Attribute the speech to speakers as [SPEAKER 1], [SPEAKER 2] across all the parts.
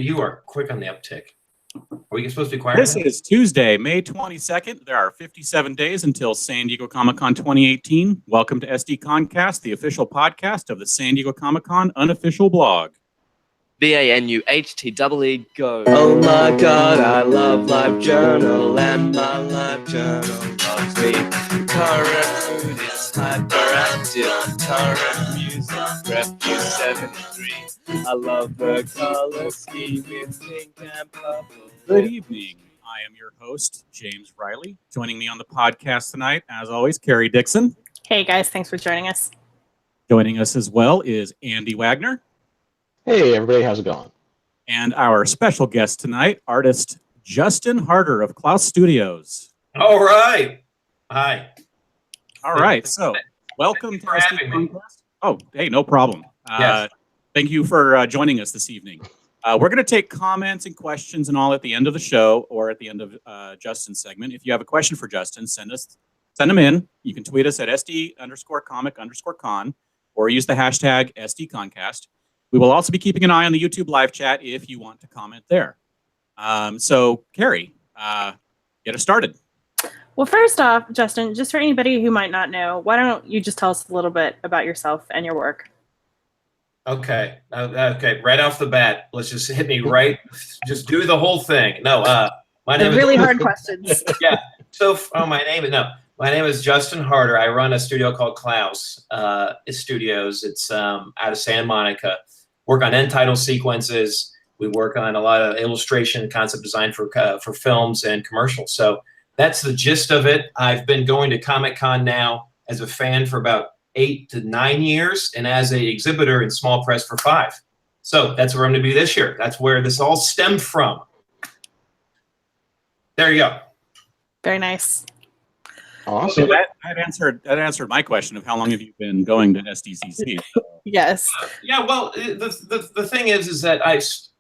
[SPEAKER 1] You are quick on the uptick. Are we supposed to be quiet?
[SPEAKER 2] This is Tuesday, May 22nd. There are 57 days until San Diego Comic-Con 2018. Welcome to SDConCast, the official podcast of the San Diego Comic-Con unofficial blog.
[SPEAKER 3] BANUHTEE go. Oh my god, I love LiveJournal, and my LiveJournal loves me. Current mood is hyperactive, current music, refuse 73. I love the color scheme in pink and purple.
[SPEAKER 2] Good evening. I am your host, James Riley. Joining me on the podcast tonight, as always, Carrie Dixon.
[SPEAKER 4] Hey guys, thanks for joining us.
[SPEAKER 2] Joining us as well is Andy Wagner.
[SPEAKER 5] Hey everybody, how's it going?
[SPEAKER 2] And our special guest tonight, artist Justin Harder of Claus Studios.
[SPEAKER 1] All right. Hi.
[SPEAKER 2] All right. So, welcome to SDConCast. Oh, hey, no problem.
[SPEAKER 1] Yes.
[SPEAKER 2] Thank you for joining us this evening. We're going to take comments and questions and all at the end of the show or at the end of Justin's segment. If you have a question for Justin, send them in. You can tweet us at SD_comic_con or use the hashtag SDConCast. We will also be keeping an eye on the YouTube live chat if you want to comment there. So, Carrie, get us started.
[SPEAKER 4] Well, first off, Justin, just for anybody who might not know, why don't you just tell us a little bit about yourself and your work?
[SPEAKER 1] Okay. Right off the bat, let's just hit me right. Just do the whole thing. No, my name is
[SPEAKER 4] really hard questions.
[SPEAKER 1] Yeah. So, my name is Justin Harder. I run a studio called Claus Studios. It's out of Santa Monica. Work on end title sequences. We work on a lot of illustration, concept design for films and commercials. So that's the gist of it. I've been going to Comic-Con now as a fan for about 8 to 9 years, and as an exhibitor in small press for 5. So that's where I'm going to be this year. That's where this all stemmed from. There you go.
[SPEAKER 4] Very nice.
[SPEAKER 5] Awesome.
[SPEAKER 2] So that answered my question of how long have you been going to SDCC?
[SPEAKER 4] Yes.
[SPEAKER 1] Yeah. Well, the thing is that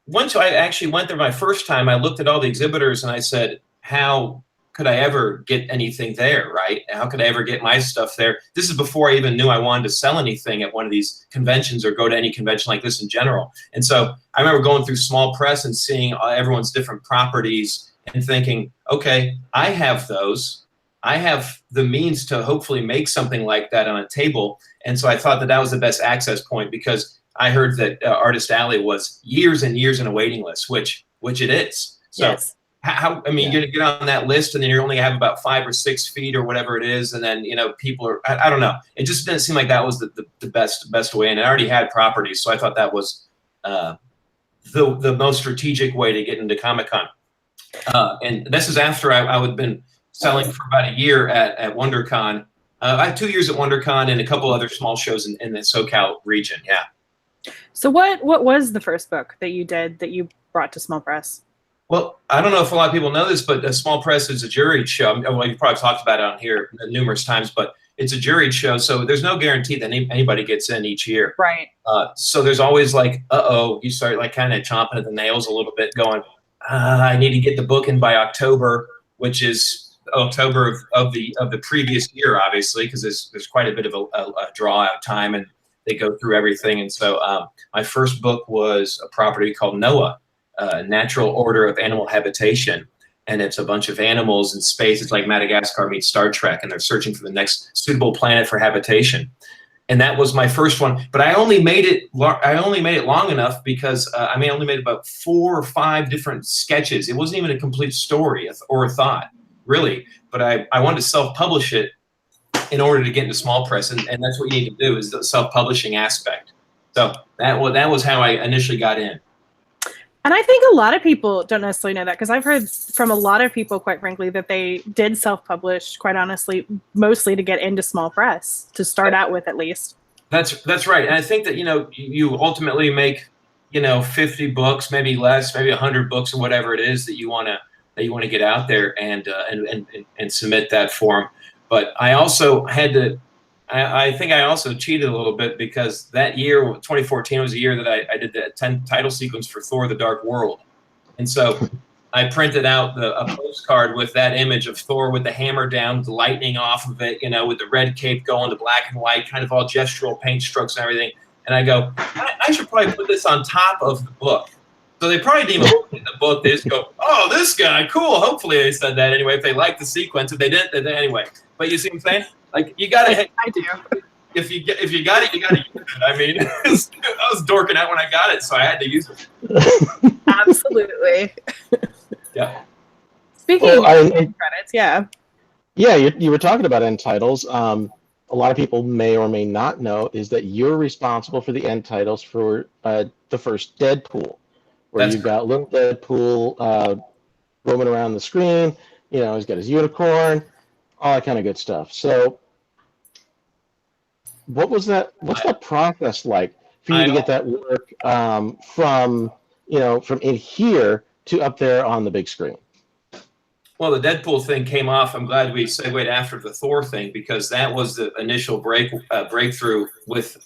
[SPEAKER 1] once I actually went there my first time, I looked at all the exhibitors and I said, how could I ever get anything there, right? How could I ever get my stuff there? This is before I even knew I wanted to sell anything at one of these conventions or go to any convention like this in general. And so I remember going through small press and seeing everyone's different properties and thinking, okay, I have those. I have the means to hopefully make something like that on a table. And so I thought that was the best access point because I heard that Artist Alley was years and years in a waiting list, which it is. So
[SPEAKER 4] Yes.
[SPEAKER 1] you're going to get on that list and then you're only going to have about 5 or 6 feet or whatever it is. And then, people are, I don't know. It just didn't seem like that was the best way. And I already had properties. So I thought that was the most strategic way to get into Comic-Con. And this is after I would have been selling for about a year at WonderCon. I had 2 years at WonderCon and a couple other small shows in the SoCal region. Yeah.
[SPEAKER 4] So what was the first book that you did that you brought to small press?
[SPEAKER 1] Well, I don't know if a lot of people know this, but a small press is a juried show. Well, you've probably talked about it on here numerous times, but it's a juried show. So there's no guarantee that anybody gets in each year.
[SPEAKER 4] Right.
[SPEAKER 1] So there's always like, you start like kind of chomping at the nails a little bit going, I need to get the book in by October, which is October of the previous year, obviously, because there's quite a bit of a draw out time and they go through everything. And so my first book was a property called Noah, Natural Order of Animal Habitation. And it's a bunch of animals in space. It's like Madagascar meets Star Trek, and they're searching for the next suitable planet for habitation. And that was my first one. But I only made it long enough because I only made about 4 or 5 different sketches. It wasn't even a complete story or a thought, really. But I wanted to self-publish it in order to get into small press, and that's what you need to do is the self-publishing aspect. So that was how I initially got in.
[SPEAKER 4] And I think a lot of people don't necessarily know that because I've heard from a lot of people, quite frankly, that they did self-publish, quite honestly, mostly to get into small press, to start out with at least.
[SPEAKER 1] That's right. And I think that, you ultimately make, 50 books, maybe less, maybe 100 books or whatever it is that you want to get out there and submit that form. But I also had to, I think I also cheated a little bit because that year, 2014, was a year that I did the 10 title sequence for Thor: The Dark World. And so I printed out a postcard with that image of Thor with the hammer down, with the lightning off of it, with the red cape going to black and white, kind of all gestural paint strokes and everything. And I go, I should probably put this on top of the book. So they probably didn't even look at the book. They just go, "Oh, this guy, cool." Hopefully they said that anyway. If they liked the sequence, if they didn't, then anyway. But you see what I'm saying? Like you gotta.
[SPEAKER 4] I do.
[SPEAKER 1] If you got it, you gotta use it. I mean, I was dorking out when I got it, so I had to use it.
[SPEAKER 4] Absolutely.
[SPEAKER 1] Yeah.
[SPEAKER 4] Speaking
[SPEAKER 5] Well,
[SPEAKER 4] of credits, yeah.
[SPEAKER 5] Yeah, you were talking about end titles. A lot of people may or may not know is that you're responsible for the end titles for the first Deadpool, where
[SPEAKER 1] That's
[SPEAKER 5] you've got little Deadpool roaming around the screen. You know, he's got his unicorn, all that kind of good stuff. So, what's that process like for you to get that work from in here to up there on the big screen?
[SPEAKER 1] Well, the Deadpool thing came off. I'm glad we segued after the Thor thing because that was the initial breakthrough with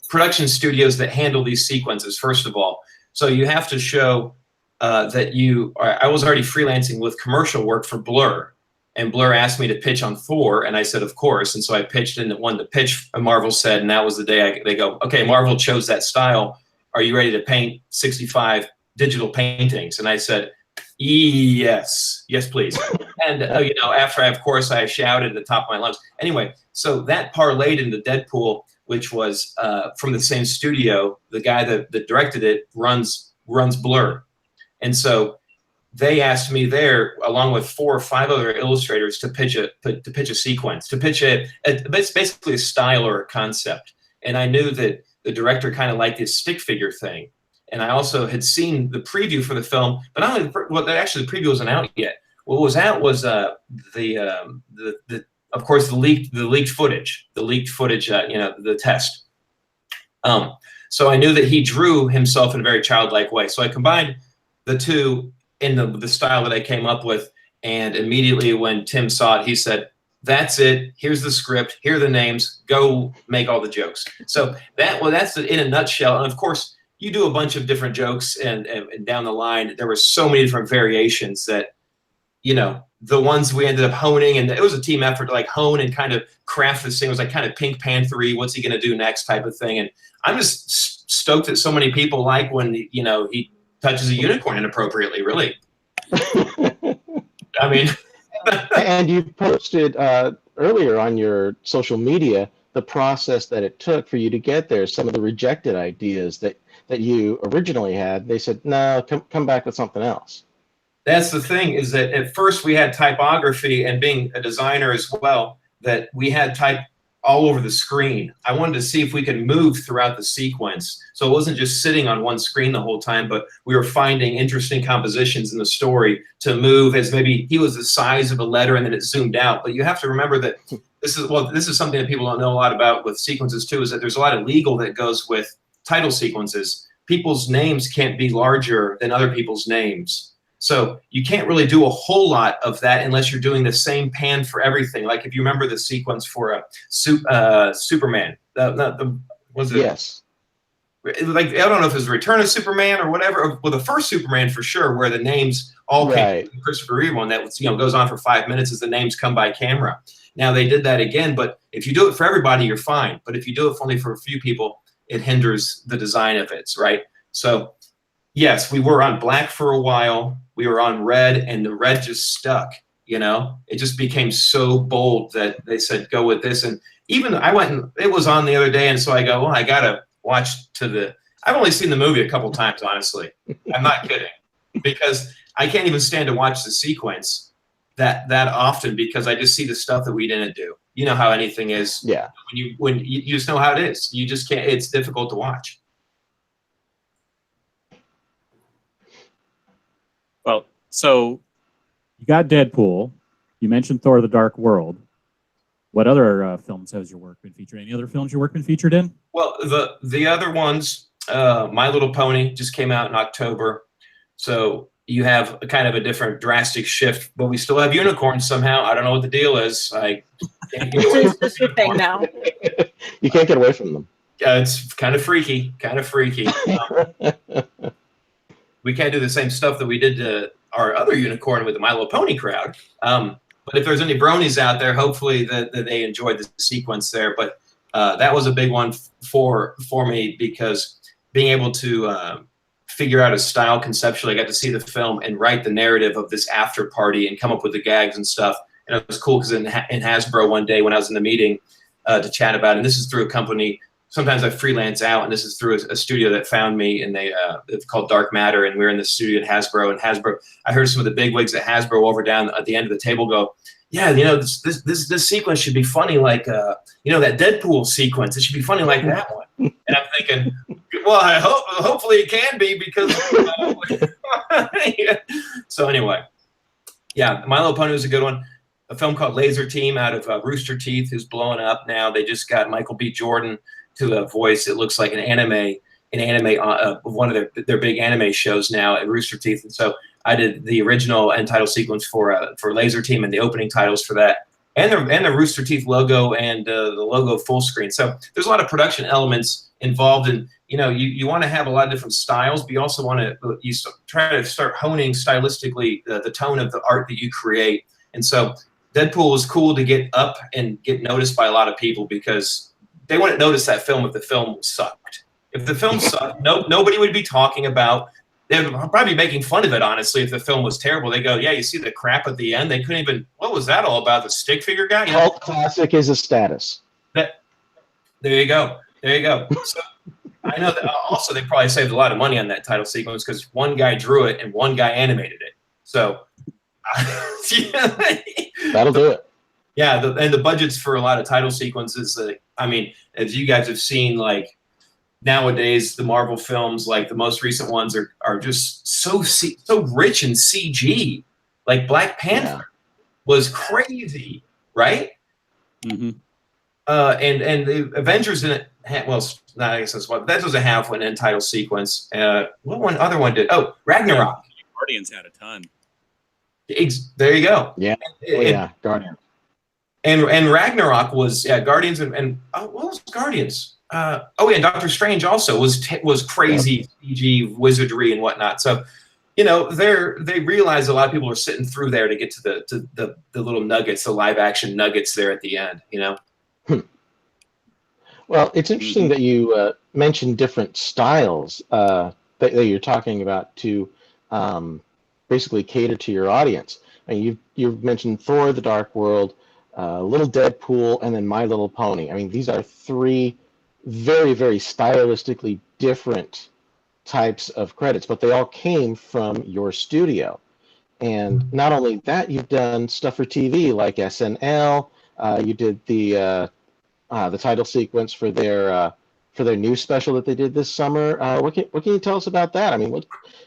[SPEAKER 1] production studios that handle these sequences, first of all. So you have to show that you are. I was already freelancing with commercial work for Blur, and Blur asked me to pitch on Thor, and I said, of course. And so I pitched and won the pitch, and Marvel said, and that was the day they go, okay, Marvel chose that style. Are you ready to paint 65 digital paintings? And I said, yes, please. And after I shouted at the top of my lungs. Anyway, so that parlayed into Deadpool, which was from the same studio. The guy that directed it runs Blur, and so they asked me there, along with 4 or 5 other illustrators, to pitch a sequence, it's basically a style or a concept. And I knew that the director kind of liked his stick figure thing. And I also had seen the preview for the film, but actually the preview wasn't out yet. What was out was of course the leaked footage, the test. So I knew that he drew himself in a very childlike way. So I combined the two in the style that I came up with, and immediately when Tim saw it, he said, "That's it. Here's the script. Here are the names. Go make all the jokes." So that's in a nutshell. And of course, you do a bunch of different jokes, and down the line, there were so many different variations that, the ones we ended up honing, and it was a team effort to like hone and kind of craft this thing. It was like kind of Pink Panther-y, what's he going to do next type of thing. And I'm just stoked that so many people like when, he touches a unicorn inappropriately, really. I mean.
[SPEAKER 5] And you posted earlier on your social media the process that it took for you to get there, some of the rejected ideas that you originally had. They said, no, come back with something else.
[SPEAKER 1] That's the thing, is that at first we had typography, and being a designer as well, that we had type all over the screen. I wanted to see if we could move throughout the sequence. So it wasn't just sitting on one screen the whole time, but we were finding interesting compositions in the story to move as maybe he was the size of a letter and then it zoomed out. But you have to remember that this is something that people don't know a lot about with sequences too, is that there's a lot of legal that goes with title sequences. People's names can't be larger than other people's names. So you can't really do a whole lot of that unless you're doing the same pan for everything. Like if you remember the sequence for Superman, was it?
[SPEAKER 5] Yes.
[SPEAKER 1] Like, I don't know if it was Return of Superman or whatever. Well, the first Superman for sure, where the names all came from the Christopher Reeve one, that goes on for 5 minutes as the names come by camera. Now they did that again, but if you do it for everybody, you're fine. But if you do it only for a few people, it hinders the design of it, right? So yes, we were on black for a while. We were on red, and the red just stuck. It just became so bold that they said, go with this. And even I went and it was on the other day, and so I go, well, I gotta watch I've only seen the movie a couple times, honestly. I'm not kidding, because I can't even stand to watch the sequence that often, because I just see the stuff that we didn't do. You know how anything is.
[SPEAKER 5] Yeah.
[SPEAKER 1] When you just know how it is. You just can't. It's difficult to watch.
[SPEAKER 2] Well, so you got Deadpool. You mentioned Thor: The Dark World. What other films has your work been featured? Any other films your work been featured in?
[SPEAKER 1] Well, the other ones, My Little Pony just came out in October. So you have a kind of a different drastic shift, but we still have unicorns somehow. I don't know what the deal is. I can't get away from
[SPEAKER 4] It's your thing now.
[SPEAKER 5] You can't get away from them.
[SPEAKER 1] It's kind of freaky. We can't do the same stuff that we did to our other unicorn with the My Little Pony crowd. But if there's any bronies out there, hopefully that they enjoyed the sequence there. But that was a big one for me, because being able to figure out a style conceptually. I got to see the film and write the narrative of this after party and come up with the gags and stuff. And it was cool because in Hasbro one day when I was in the meeting to chat about it, and this is through a company. Sometimes I freelance out, and this is through a studio that found me, and it's called Dark Matter, and we're in the studio at Hasbro. And Hasbro, I heard some of the big wigs at Hasbro over down at the end of the table go, "Yeah, you know, this sequence should be funny, like you know, that Deadpool sequence. It should be funny like that one." And I'm thinking, well, hopefully it can be because. So anyway, yeah, My Little Pony was a good one. A film called Laser Team out of Rooster Teeth, who's blowing up now. They just got Michael B. Jordan to voice. It looks like an anime one of their big anime shows now at Rooster Teeth. And so I did the original end title sequence for Laser Team and the opening titles for that, and the Rooster Teeth logo and the logo full screen. So there's a lot of production elements involved, and you know, you want to have a lot of different styles, but you also want to try to start honing stylistically the tone of the art that you create. And so Deadpool was cool to get up and get noticed by a lot of people because they wouldn't notice that film if the film sucked. If the film sucked, nobody would be talking about. They would probably be making fun of it, honestly, if the film was terrible. They go, yeah, you see the crap at the end? They couldn't even, what was that all about? The stick figure guy? You know?
[SPEAKER 5] Cult classic is a status.
[SPEAKER 1] There you go. There you go. So I know that also they probably saved a lot of money on that title sequence because one guy drew it and one guy animated it. So
[SPEAKER 5] that'll do it.
[SPEAKER 1] Yeah, and the budgets for a lot of title sequences, I mean, as you guys have seen, like nowadays, the Marvel films, like the most recent ones, are just so rich in CG. Like Black Panther was crazy, right?
[SPEAKER 2] Mm-hmm.
[SPEAKER 1] And the Avengers in it, well, I guess that was a half an end title sequence. What other one did? Oh, Ragnarok.
[SPEAKER 2] Guardians had a ton.
[SPEAKER 1] There you go.
[SPEAKER 5] Yeah. Guardians.
[SPEAKER 1] And Ragnarok was Guardians and what was Guardians? And Doctor Strange also was crazy CG wizardry and whatnot. So, you know, they realize a lot of people are sitting through there to get to the little nuggets, the live action nuggets there at the end. You know.
[SPEAKER 5] Well, it's interesting that you mentioned different styles that you're talking about to basically cater to your audience. And you've mentioned Thor: The Dark World, Little Deadpool, and then My Little Pony. I mean, these are three very, very stylistically different types of credits, but they all came from your studio. And not only that, you've done stuff for TV like SNL. You did the title sequence for their new special that they did this summer. What can you tell us about that? I mean,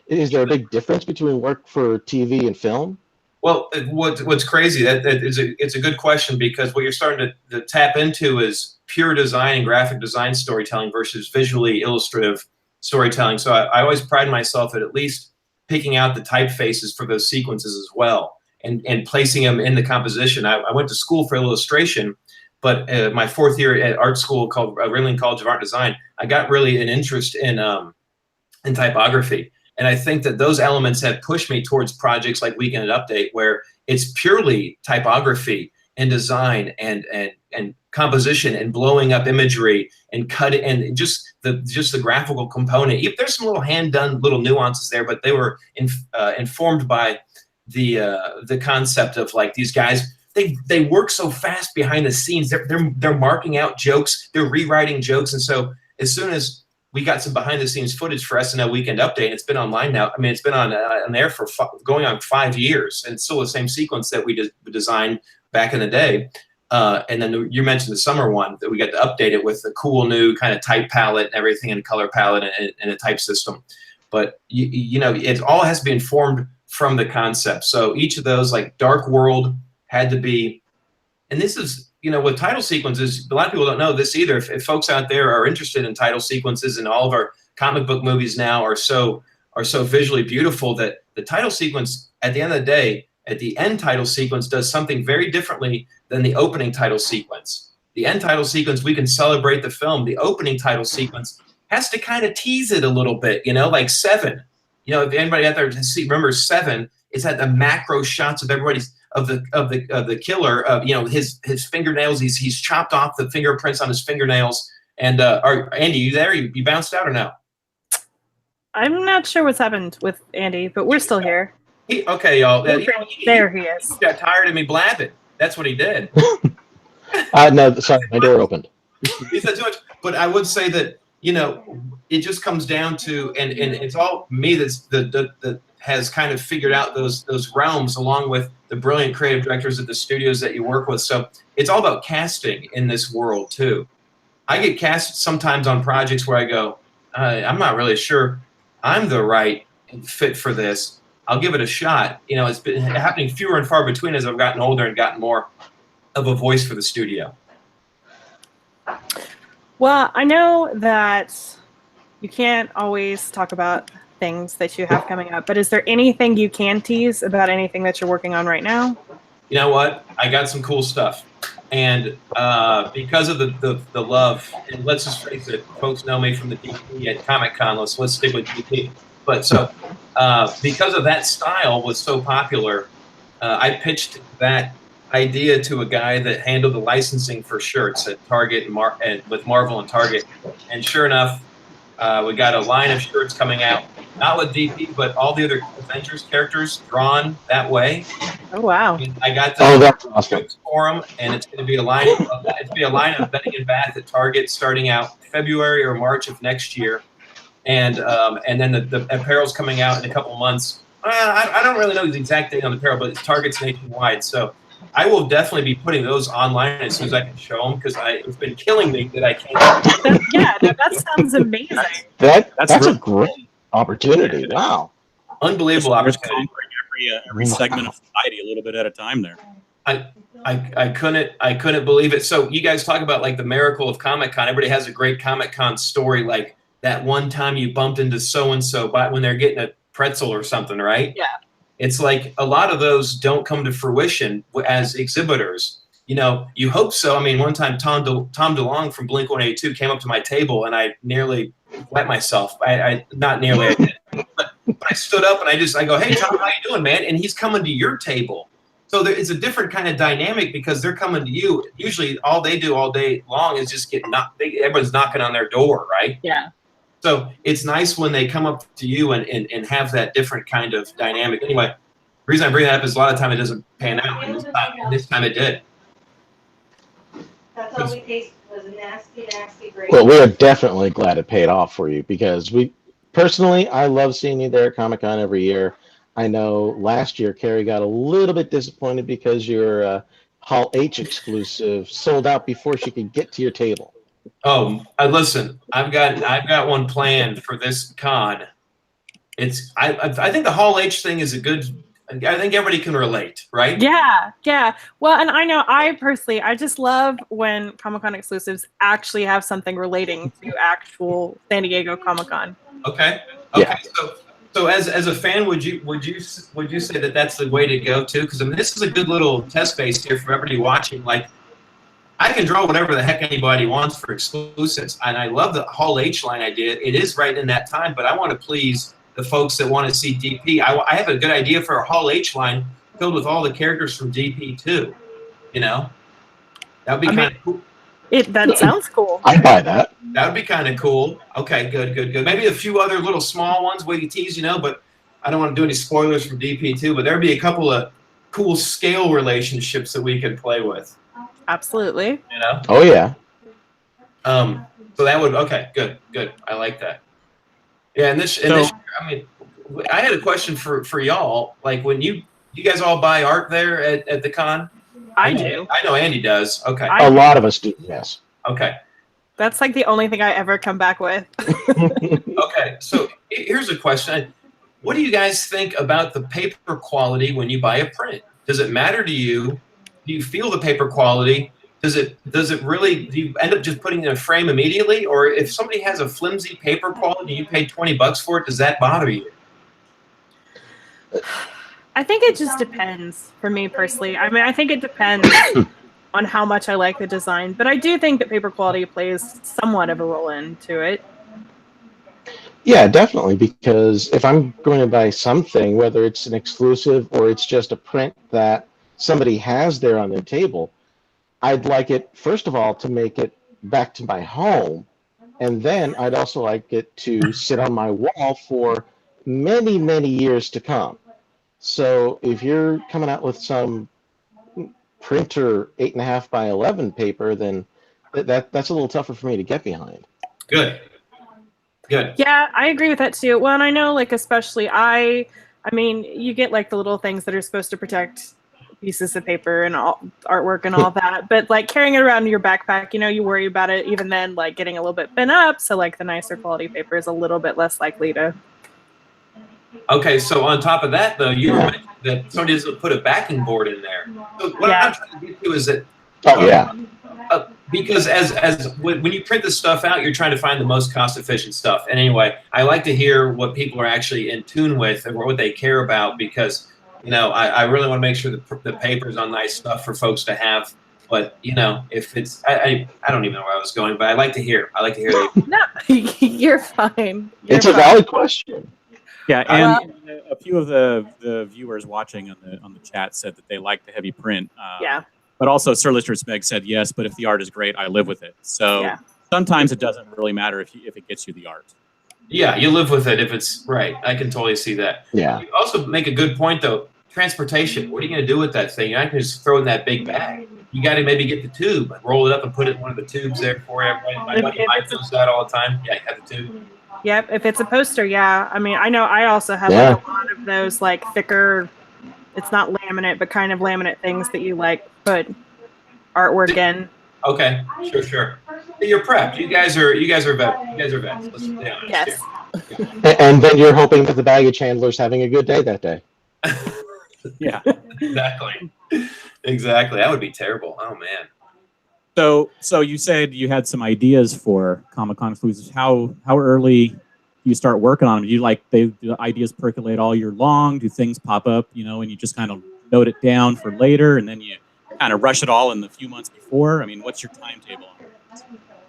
[SPEAKER 5] is there a big difference between work for TV and film?
[SPEAKER 1] Well, what's crazy, it's a good question, because what you're starting to tap into is pure design and graphic design storytelling versus visually illustrative storytelling. So I always pride myself at least picking out the typefaces for those sequences as well and placing them in the composition. I went to school for illustration, but my fourth year at art school called Ringling College of Art and Design, I got really an interest in typography. And I think that those elements have pushed me towards projects like Weekend Update, where it's purely typography and design and composition and blowing up imagery and cutting and just the graphical component. There's some little hand done little nuances there, but they were informed by the concept of like these guys. They work so fast behind the scenes. They're marking out jokes. They're rewriting jokes. And so as soon as we got some behind the scenes footage for SNL Weekend Update, and it's been online now. I mean, it's been on there for going on 5 years, and it's still the same sequence that we designed back in the day. And then you mentioned the summer one that we got to update it with the cool new kind of type palette and everything, and color palette and a type system. But you know, it all has to be informed from the concept. So each of those, like Dark World, had to be, and this is, you know, with title sequences, a lot of people don't know this either. If folks out there are interested in title sequences, and all of our comic book movies now are so visually beautiful, that the title sequence at the end of the day, at the end title sequence, does something very differently than the opening title sequence. The end title sequence, we can celebrate the film. The opening title sequence has to kind of tease it a little bit, you know, like Seven. You know, if anybody out there remembers Seven, it's at the macro shots of everybody's of the killer, you know, his fingernails. He's chopped off the fingerprints on his fingernails. And Andy, you there? You bounced out or no?
[SPEAKER 4] I'm not sure what's happened with Andy, but we're still here.
[SPEAKER 1] Okay, y'all.
[SPEAKER 4] There he is.
[SPEAKER 1] He got tired of me blabbing. That's what he did.
[SPEAKER 5] No, sorry, my door opened.
[SPEAKER 1] He said too much. But I would say that, you know, it just comes down to, and it's all me that has kind of figured out those realms, along with the brilliant creative directors at the studios that you work with. So it's all about casting in this world too. I get cast sometimes on projects where I go, I'm not really sure I'm the right fit for this. I'll give it a shot. You know, it's been happening fewer and far between as I've gotten older and gotten more of a voice for the studio.
[SPEAKER 4] Well, I know that you can't always talk about things that you have coming up, but is there anything you can tease about anything that you're working on right now?
[SPEAKER 1] You know what? I got some cool stuff. And because of the love, and let's just face it, folks know me from the DP at Comic-Con. Let's stick with DP. But so because of that style was so popular, I pitched that idea to a guy that handled the licensing for shirts at Target and with Marvel and Target. And sure enough, we got a line of shirts coming out, not with DP, but all the other Avengers characters drawn that way.
[SPEAKER 4] Oh wow!
[SPEAKER 1] And I got the
[SPEAKER 5] that's awesome.
[SPEAKER 1] for them, and it's going to be a line. It's be a line of Vending and Bath at Target starting out February or March of next year, and then the apparel's coming out in a couple months. I don't really know the exact date on the apparel, but Target's nationwide, so I will definitely be putting those online as soon as I can show them, because it's been killing me that I can't.
[SPEAKER 4] That sounds amazing.
[SPEAKER 5] That's a great opportunity. Wow.
[SPEAKER 1] Unbelievable opportunity.
[SPEAKER 2] Every segment of society a little bit at a time there.
[SPEAKER 1] I couldn't believe it. So you guys talk about like the miracle of Comic-Con. Everybody has a great Comic-Con story, like that one time you bumped into so-and-so when they're getting a pretzel or something, right?
[SPEAKER 4] Yeah.
[SPEAKER 1] It's like a lot of those don't come to fruition as exhibitors. You know, you hope so. I mean, one time Tom DeLonge from Blink-182 came up to my table and I nearly wet myself. Not nearly, I did. But I stood up and I go, "Hey Tom, how you doing, man?" And he's coming to your table. So it's a different kind of dynamic because they're coming to you. Usually all they do all day long is just everyone's knocking on their door, right?
[SPEAKER 4] Yeah.
[SPEAKER 1] So it's nice when they come up to you and have that different kind of dynamic. Anyway, the reason I bring that up is a lot of time it doesn't pan out, and this time it did.
[SPEAKER 6] That's all we tasted was a nasty, nasty grape.
[SPEAKER 5] Well, we're definitely glad it paid off for you, because personally, I love seeing you there at Comic-Con every year. I know last year Carrie got a little bit disappointed because your Hall H exclusive sold out before she could get to your table.
[SPEAKER 1] Oh, listen, I've got one planned for this con. I think the Hall H thing is a good. I think everybody can relate, right?
[SPEAKER 4] Yeah. Well, and I know I just love when Comic-Con exclusives actually have something relating to actual San Diego Comic-Con.
[SPEAKER 1] Okay.
[SPEAKER 5] Yeah.
[SPEAKER 1] So as a fan, would you say that that's the way to go too? Because I mean, this is a good little test base here for everybody watching. Like, I can draw whatever the heck anybody wants for exclusives, and I love the Hall H line idea. It is right in that time, but I want to please the folks that want to see DP. I have a good idea for a Hall H line filled with all the characters from DP too. You know, that would be kind of cool.
[SPEAKER 4] That sounds cool.
[SPEAKER 5] I'd buy that.
[SPEAKER 1] That would be kind of cool. Okay, good. Maybe a few other little small ones where you tease, but I don't want to do any spoilers from DP too. But there'd be a couple of cool scale relationships that we could play with.
[SPEAKER 4] Absolutely.
[SPEAKER 5] Oh yeah.
[SPEAKER 1] So that would good. I like that. Yeah, and this year, I mean, I had a question for y'all. Like, when you guys all buy art there at the con?
[SPEAKER 4] I do.
[SPEAKER 1] I know Andy does. Okay.
[SPEAKER 5] A lot of us do. Yes.
[SPEAKER 1] Okay.
[SPEAKER 4] That's like the only thing I ever come back with.
[SPEAKER 1] Okay, so here's a question. What do you guys think about the paper quality when you buy a print? Does it matter to you? Do you feel the paper quality? Does it really, do you end up just putting it in a frame immediately? Or if somebody has a flimsy paper quality, you paid $20 for it, does that bother you?
[SPEAKER 4] I think it just depends for me personally. I mean, I think it depends on how much I like the design, but I do think that paper quality plays somewhat of a role into it.
[SPEAKER 5] Yeah, definitely, because if I'm going to buy something, whether it's an exclusive or it's just a print that somebody has there on their table, I'd like it, first of all, to make it back to my home And then I'd also like it to sit on my wall for many, many years to come. So if you're coming out with some printer 8.5 by 11 paper, then that's a little tougher for me to get behind.
[SPEAKER 1] Good.
[SPEAKER 4] Yeah, I agree with that too. Well, and I know, like, especially I mean, you get like the little things that are supposed to protect pieces of paper and all artwork and all that, but like carrying it around in your backpack, you worry about it even then, like getting a little bit bent up. So like the nicer quality paper is a little bit less likely to.
[SPEAKER 1] Okay, so on top of that, though, you were mentioning that somebody doesn't put a backing board in there. So what I'm trying to get to is that because when you print this stuff out, you're trying to find the most cost-efficient stuff. And anyway, I like to hear what people are actually in tune with and what they care about, because I really want to make sure that the paper's on nice stuff for folks to have. But if it's I don't even know where I was going, but I like to hear. That.
[SPEAKER 4] No, you're fine.
[SPEAKER 5] It's a valid question.
[SPEAKER 2] Yeah, and a few of the viewers watching on the chat said that they like the heavy print.
[SPEAKER 4] Yeah.
[SPEAKER 2] But also, Sir Lister Smeg said yes, but if the art is great, I live with it. So sometimes it doesn't really matter if it gets you the art.
[SPEAKER 1] Yeah, you live with it if it's right. I can totally see that.
[SPEAKER 5] Yeah.
[SPEAKER 1] You also make a good point, though. Transportation. What are you going to do with that thing? You're not going to just throw it in that big bag. You got to maybe get the tube and roll it up and put it in one of the tubes there for everybody. My buddy Mike does that all the time. Yeah, you have the tube.
[SPEAKER 4] Yep, if it's a poster, yeah. I mean, I know I also have like a lot of those like thicker, it's not laminate, but kind of laminate things that you like put artwork in.
[SPEAKER 1] Okay, sure. You're prepped. You guys are vets. Let's be honest.
[SPEAKER 4] Yes.
[SPEAKER 5] And then you're hoping that the baggage handler's having a good day that day.
[SPEAKER 2] Yeah.
[SPEAKER 1] Exactly. That would be terrible. Oh man.
[SPEAKER 2] So you said you had some ideas for Comic-Con exclusives. How early do you start working on them? Do you the ideas percolate all year long? Do things pop up, and you just kind of note it down for later, and then you kind of rush it all in the few months before? I mean, what's your timetable on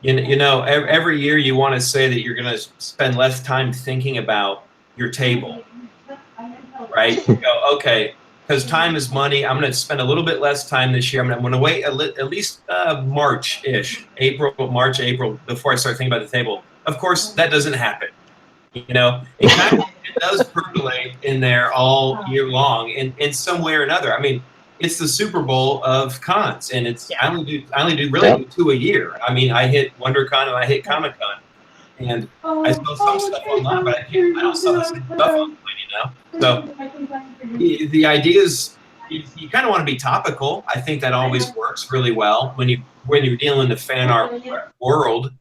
[SPEAKER 2] it?
[SPEAKER 1] Every year you want to say that you're going to spend less time thinking about your table, right? You go, okay, because time is money. I'm going to spend a little bit less time this year. I'm going to wait at least March-ish, March, April, before I start thinking about the table. Of course, that doesn't happen. It does percolate in there all year long in some way or another. I mean, it's the Super Bowl of cons, and I only do really 2 a year. I mean, I hit WonderCon and I hit Comic-Con, and I sell some stuff online, but I don't sell the same stuff online. So the idea is you kind of want to be topical. I think that always works really well when you're dealing in the fan art world.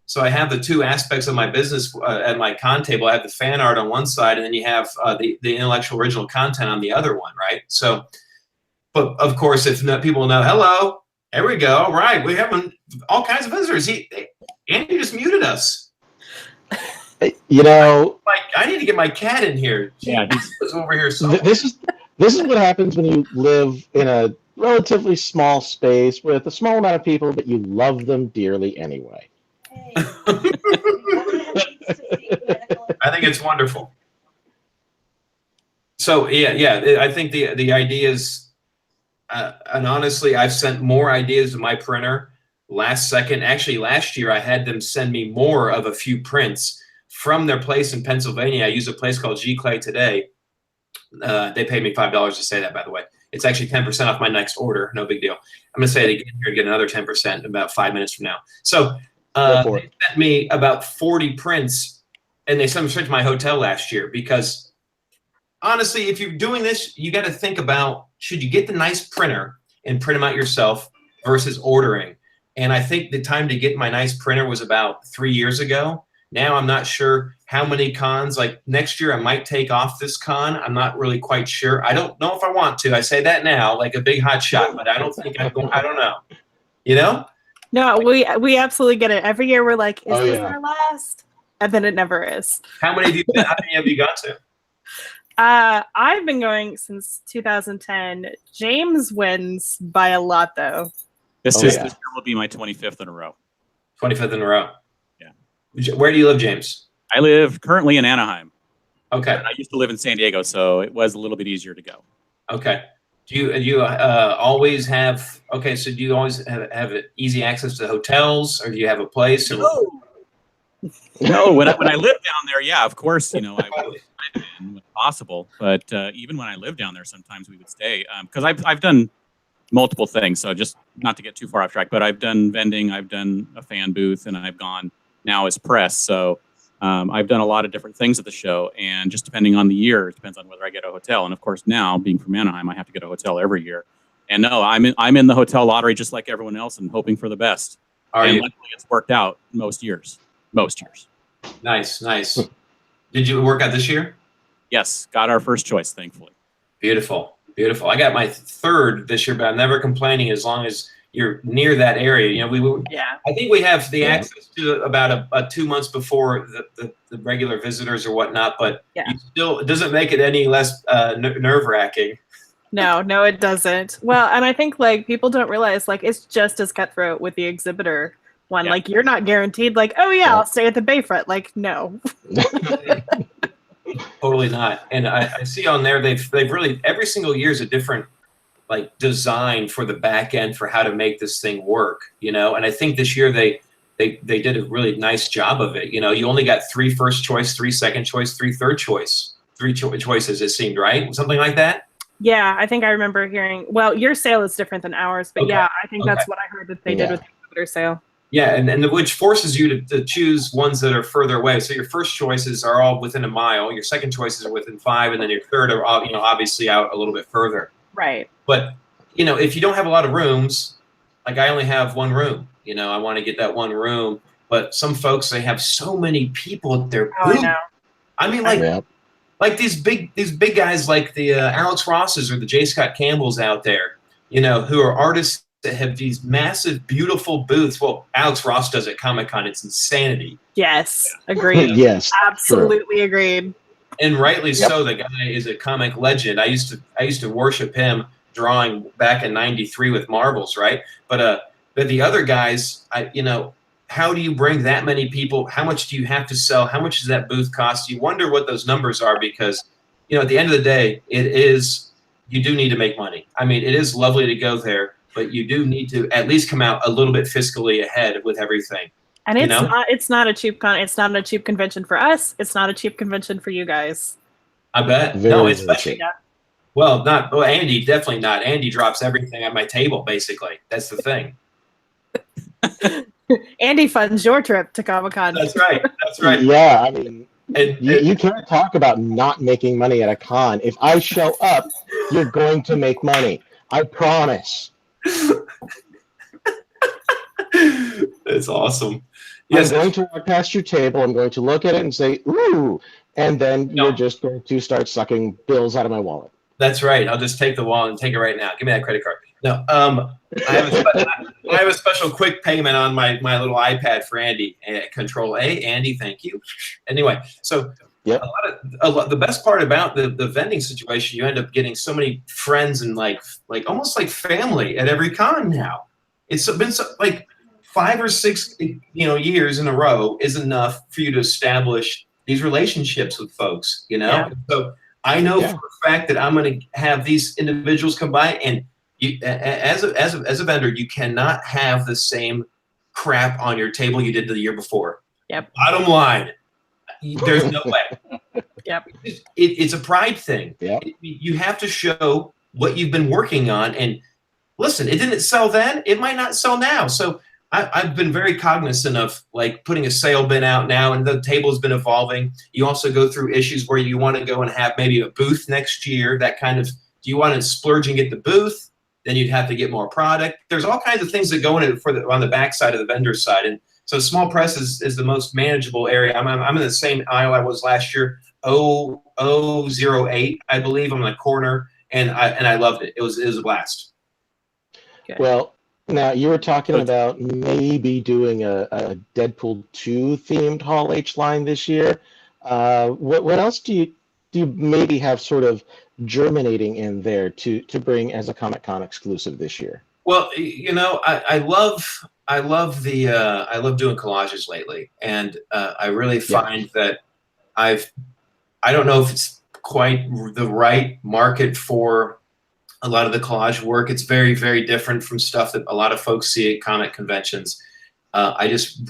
[SPEAKER 1] So I have the two aspects of my business at my con table. I have the fan art on one side, and then you have the intellectual original content on the other one, right? So, but of course, if people know, hello, there we go. All right, we have all kinds of visitors. Andy just muted us.
[SPEAKER 5] Like,
[SPEAKER 1] I need to get my cat in here.
[SPEAKER 2] Yeah,
[SPEAKER 1] he's over here.
[SPEAKER 5] This is what happens when you live in a relatively small space with a small amount of people, but you love them dearly anyway.
[SPEAKER 1] I think it's wonderful. So I think the idea is, and honestly, I've sent more ideas to my printer last second. Actually, last year I had them send me more of a few prints from their place in Pennsylvania. I use a place called G Clay today. They paid me $5 to say that, by the way. It's actually 10% off my next order. No big deal. I'm going to say it again here and get another 10% in about 5 minutes from now. So they sent me about 40 prints, and they sent them straight to my hotel last year because, honestly, if you're doing this, you got to think about, should you get the nice printer and print them out yourself versus ordering? And I think the time to get my nice printer was about 3 years ago. Now I'm not sure how many cons. Like next year I might take off this con. I'm not really quite sure. I don't know if I want to. I say that now like a big hot shot, but I don't think I'm going. I don't know.
[SPEAKER 4] No, we absolutely get it. Every year we're like, is this our last? And then it never is.
[SPEAKER 1] How many have you got to?
[SPEAKER 4] I've been going since 2010. James wins by a lot though.
[SPEAKER 2] This year will be my 25th in a row.
[SPEAKER 1] 25th in a row.
[SPEAKER 2] Yeah.
[SPEAKER 1] Where do you live, James?
[SPEAKER 2] I live currently in Anaheim.
[SPEAKER 1] Okay.
[SPEAKER 2] I used to live in San Diego, so it was a little bit easier to go.
[SPEAKER 1] Okay. Do you always have? Okay, so do you always have easy access to hotels, or do you have a place? Or?
[SPEAKER 2] No, when I lived down there, yeah, of course, I would when possible. But even when I lived down there, sometimes we would stay because I've done multiple things. So just not to get too far off track, but I've done vending, I've done a fan booth, and I've gone now as press. So I've done a lot of different things at the show, and just depending on the year, it depends on whether I get a hotel. And of course, now being from Anaheim, I have to get a hotel every year. And no, I'm in the hotel lottery just like everyone else, and hoping for the best. And luckily, it's worked out most years.
[SPEAKER 1] Nice. Did you work out this year?
[SPEAKER 2] Yes, got our first choice, thankfully.
[SPEAKER 1] Beautiful. I got my third this year, but I'm never complaining as long as you're near that area. I think we have the access to about a 2 months before the regular visitors or whatnot, but it doesn't make it any less nerve-wracking.
[SPEAKER 4] No, it doesn't. Well, and I think people don't realize it's just as cutthroat with the exhibitor one. Yeah. You're not guaranteed I'll stay at the Bayfront. No.
[SPEAKER 1] Totally not. And I see on there they've really every single year is a different design for the back end for how to make this thing work, and I think this year they did a really nice job of it. You only got 3 first choice, 3 second choice, 3 third choice, 3 choices, it seemed, right? Something like that. Yeah,
[SPEAKER 4] I think I remember hearing. Well, your sale is different than ours, but I think that's what I heard that they did with the exhibitor sale.
[SPEAKER 1] Yeah, and which forces you to choose ones that are further away. So your first choices are all within a mile. Your second choices are within 5, and then your third are all, obviously out a little bit further.
[SPEAKER 4] Right.
[SPEAKER 1] But if you don't have a lot of rooms, I only have 1 room. I want to get that 1 room. But some folks, they have so many people at their booth.
[SPEAKER 4] I know.
[SPEAKER 1] I mean, these big guys like the Alex Rosses or the J. Scott Campbells out there, who are artists that have these massive, beautiful booths. Well, Alex Ross does at Comic-Con. It's insanity.
[SPEAKER 4] Yes, agreed.
[SPEAKER 5] Yes,
[SPEAKER 4] absolutely agreed.
[SPEAKER 1] And rightly so. The guy is a comic legend. I used to worship him drawing back in '93 with Marvels, right? But the other guys, how do you bring that many people? How much do you have to sell? How much does that booth cost? You wonder what those numbers are because, at the end of the day, you do need to make money. I mean, it is lovely to go there, but you do need to at least come out a little bit fiscally ahead with everything.
[SPEAKER 4] And it's not a cheap it's not a cheap convention for us. It's not a cheap convention for you guys.
[SPEAKER 1] I bet. Especially. Well, Andy, definitely not. Andy drops everything at my table, basically. That's the thing.
[SPEAKER 4] Andy funds your trip to Comic-Con.
[SPEAKER 1] That's right.
[SPEAKER 5] Yeah, I mean, you can't talk about not making money at a con. If I show up, you're going to make money. I promise.
[SPEAKER 1] It's awesome.
[SPEAKER 5] Yes. I'm going to walk past your table. I'm going to look at it and say, ooh, and then you're just going to start sucking bills out of my wallet.
[SPEAKER 1] That's right. I'll just take the wallet and take it right now. Give me that credit card. No, I have a special quick payment on my little iPad for Andy. Control A, Andy, thank you. Anyway, so the best part about the vending situation, you end up getting so many friends and like almost like family at every con now. It's been 5 or 6 years in a row is enough for you to establish these relationships with folks. So I know for a fact that I'm going to have these individuals come by, and you, as a vendor, you cannot have the same crap on your table you did the year before.
[SPEAKER 4] Yep.
[SPEAKER 1] Bottom line, there's no way.
[SPEAKER 4] Yep.
[SPEAKER 1] It's a pride thing.
[SPEAKER 5] Yep.
[SPEAKER 1] You have to show what you've been working on, and listen, it didn't sell then, it might not sell now. So I've been very cognizant of putting a sale bin out now, and the table has been evolving. You also go through issues where you want to go and have maybe a booth next year. That kind of, do you want to splurge and get the booth? Then you'd have to get more product. There's all kinds of things that go in it on the back side of the vendor side. And so small press is the most manageable area. I'm in the same aisle I was last year, 0008, I believe. I'm in the corner, and I loved it. It was a blast.
[SPEAKER 4] Okay.
[SPEAKER 5] Well, now you were talking about maybe doing a Deadpool 2 themed Hall H line this year. What else do you maybe have sort of germinating in there to bring as a Comic-Con exclusive this year?
[SPEAKER 1] Well, I love doing collages lately, and I really find that I don't know if it's quite the right market for a lot of the collage work. It's very, very different from stuff that a lot of folks see at comic conventions. I just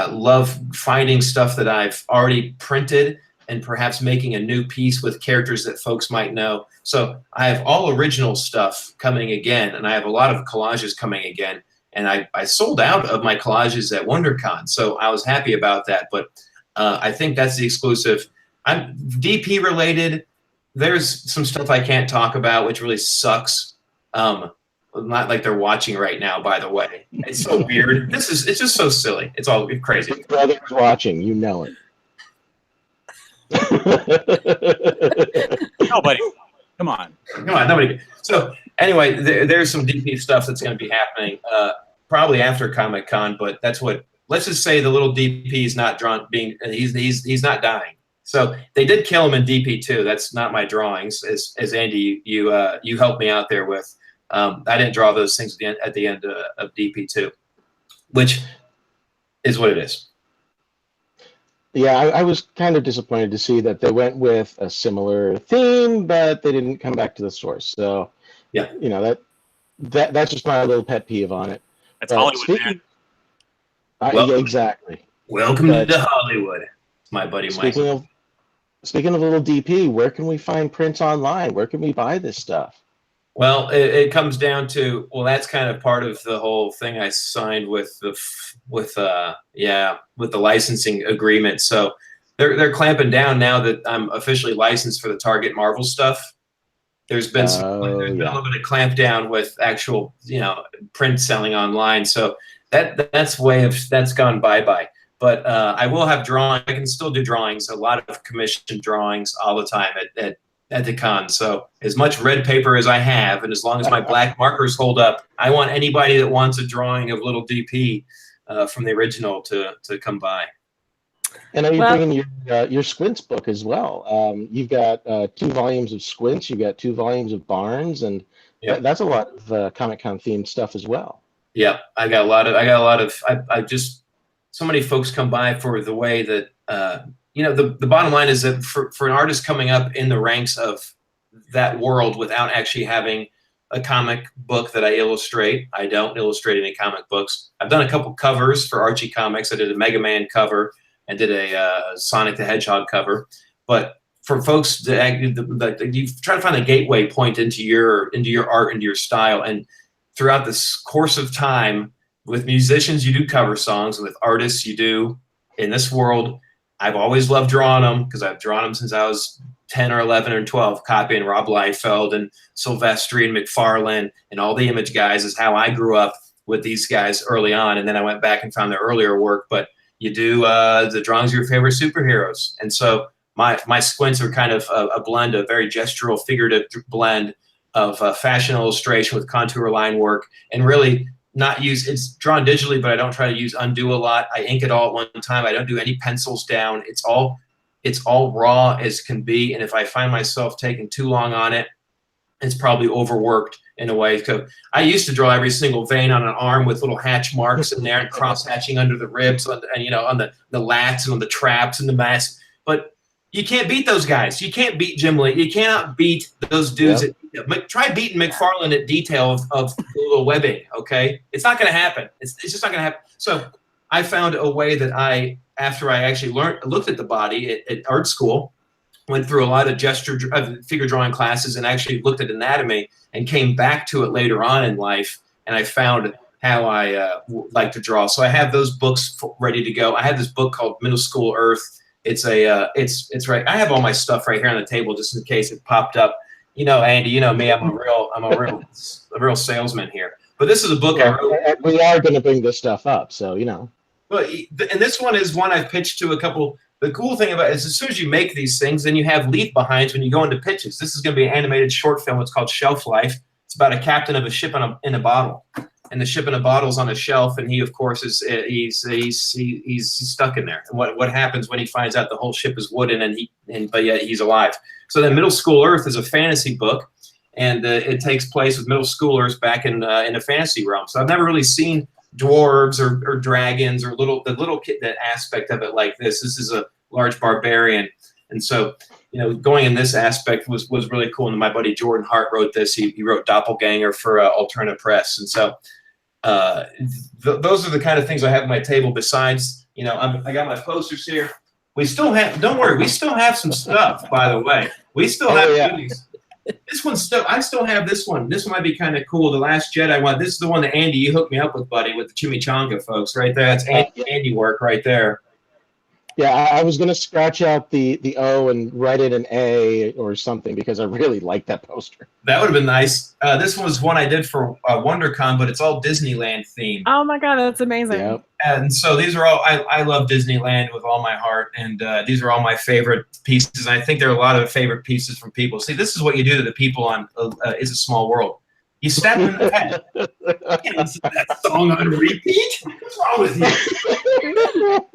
[SPEAKER 1] love finding stuff that I've already printed and perhaps making a new piece with characters that folks might know. So I have all original stuff coming again, and I have a lot of collages coming again. And I sold out of my collages at WonderCon, so I was happy about that. But I think that's the exclusive. I'm DP related. There's some stuff I can't talk about, which really sucks. Not like they're watching right now, by the way. It's so weird. It's just so silly. It's all crazy.
[SPEAKER 5] Big brother's watching, you know it.
[SPEAKER 2] Nobody. Come on,
[SPEAKER 1] nobody. So anyway, there's some DP stuff that's going to be happening probably after Comic-Con, but that's what. Let's just say the little DP is not drawn. He's not dying. So they did kill him in DP2. That's not my drawings, as Andy you helped me out there with. I didn't draw those things at the end of DP2, which is what it is.
[SPEAKER 5] Yeah, I was kind of disappointed to see that they went with a similar theme, but they didn't come back to the source. So,
[SPEAKER 1] yeah,
[SPEAKER 5] you know, that's just my little pet peeve on it.
[SPEAKER 2] That's Hollywood, man.
[SPEAKER 5] Yeah, exactly.
[SPEAKER 1] Welcome to Hollywood, my buddy Mike.
[SPEAKER 5] Speaking of little DP, where can we find prints online? Where can we buy this stuff?
[SPEAKER 1] Well, it comes down to, well, that's kind of part of the whole thing I signed with the licensing agreement. So they're clamping down now that I'm officially licensed for the Target Marvel stuff. There's been a little bit of clamp down with actual, print selling online. So that's gone bye-bye. But I will have drawings. I can still do drawings, a lot of commissioned drawings all the time at the con. So as much red paper as I have, and as long as my black markers hold up, I want anybody that wants a drawing of little DP from the original to come by.
[SPEAKER 5] And are you bringing your Squints book as well? You've got 2 volumes of Squints, you've got 2 volumes of Barnes, and that's a lot of Comic-Con themed stuff as well. Yeah,
[SPEAKER 1] I got a lot of. I just, so many folks come by for the way that. The bottom line is that for an artist coming up in the ranks of that world without actually having a comic book that I illustrate, I don't illustrate any comic books. I've done a couple covers for Archie Comics. I did a Mega Man cover and did a Sonic the Hedgehog cover. But for folks you try to find a gateway point into your art, into your style. And throughout this course of time, with musicians, you do cover songs, and with artists, you do in this world. I've always loved drawing them because I've drawn them since I was 10 or 11 or 12, copying Rob Liefeld and Silvestri and McFarlane and all the Image guys is how I grew up with these guys early on. And then I went back and found their earlier work. But you do the drawings of your favorite superheroes. And so my Squints are kind of a blend, a very gestural, figurative blend of fashion illustration with contour line work, and really it's drawn digitally, but I don't try to use undo a lot. I ink it all at one time. I don't do any pencils down. It's all raw as can be. And if I find myself taking too long on it, it's probably overworked in a way. I used to draw every single vein on an arm with little hatch marks in there and cross hatching under the ribs and on the lats and on the traps and the mask. But you can't beat those guys. You can't beat Jim Lee. You cannot beat those dudes. Yep. Try beating McFarlane at detail of little webbing, okay? It's not going to happen. It's just not going to happen. So I found a way that after I actually looked at the body at art school, went through a lot of figure drawing classes and actually looked at anatomy and came back to it later on in life, and I found how I like to draw. So I have those books ready to go. I have this book called Middle School Earth. It's right. I have all my stuff right here on the table just in case it popped up. Andy, you know me. I'm a real salesman here. But this is a book I wrote.
[SPEAKER 5] We are going to bring this stuff up, so
[SPEAKER 1] But and this one is one I've pitched to a couple. The cool thing about it is as soon as you make these things, then you have leave behinds when you go into pitches. This is going to be an animated short film. It's called Shelf Life. It's about a captain of a ship in a bottle, and the ship in a bottle is on a shelf, and he, of course, he's stuck in there. And what happens when he finds out the whole ship is wooden but yet he's alive? So then, Middle School Earth is a fantasy book, and it takes place with middle schoolers back in a fantasy realm. So I've never really seen dwarves or dragons or the little kid, that aspect of it like this. This is a large barbarian, and so going in this aspect was really cool. And my buddy Jordan Hart wrote this. He wrote Doppelganger for Alterna Press, and so those are the kind of things I have on my table. Besides You know, I got my posters here. We still have. Don't worry, we still have some stuff. By the way, we still have goodies. This one's still. I still have this one. This one might be kind of cool. The Last Jedi one. This is the one that Andy, you hooked me up with, buddy, with the chimichanga folks right there. That's Andy work right there.
[SPEAKER 5] Yeah, I was going to scratch out the O and write it an A or something because I really like that poster.
[SPEAKER 1] That would have been nice. This was one I did for WonderCon, but it's all Disneyland themed.
[SPEAKER 4] Oh my God, that's amazing.
[SPEAKER 5] Yep.
[SPEAKER 1] And so these are all, I love Disneyland with all my heart, and these are all my favorite pieces. And I think there are a lot of favorite pieces from people. See, this is what you do to the people on It's a Small World. You stab them in the head. I can't listen to that song on repeat. What's wrong with you?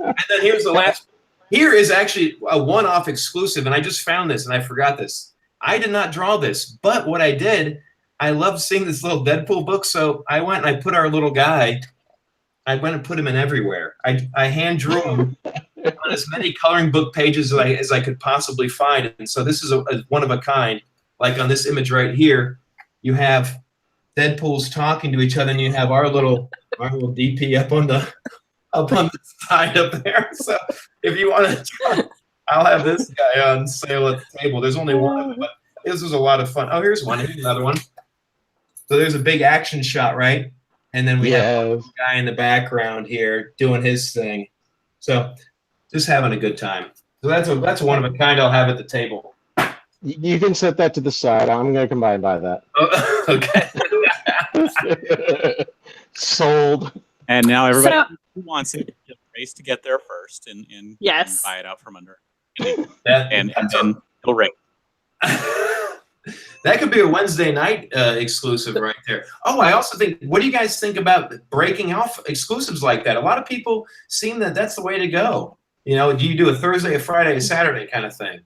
[SPEAKER 1] And then here's the last. Here is actually a one-off exclusive, and I just found this, and I forgot this. I did not draw this, but what I did, I loved seeing this little Deadpool book, so I went and I put our little guy, I went and put him in everywhere. I hand drew him on as many coloring book pages as I could possibly find, and so this is a one of a kind. Like on this image right here, you have Deadpool's talking to each other, and you have our little DP up on the side up there. So if you want to try, I'll have this guy on sale at the table. There's only one, but this was a lot of fun. Oh, here's one. Here's another one. So there's a big action shot, right? And then we have a guy in the background here doing his thing. So just having a good time. So that's one of a kind I'll have at the table.
[SPEAKER 5] You can set that to the side. I'm going to come by and buy that.
[SPEAKER 1] Oh, okay.
[SPEAKER 5] Sold.
[SPEAKER 2] And now everybody who wants it just race to get there first and
[SPEAKER 4] yes,
[SPEAKER 2] buy it out from under.
[SPEAKER 1] And
[SPEAKER 2] then it'll ring.
[SPEAKER 1] That could be a Wednesday night exclusive right there. Oh, I also think, what do you guys think about breaking off exclusives like that? A lot of people seem that that's the way to go. You know, do you do a Thursday, a Friday, a Saturday kind of thing?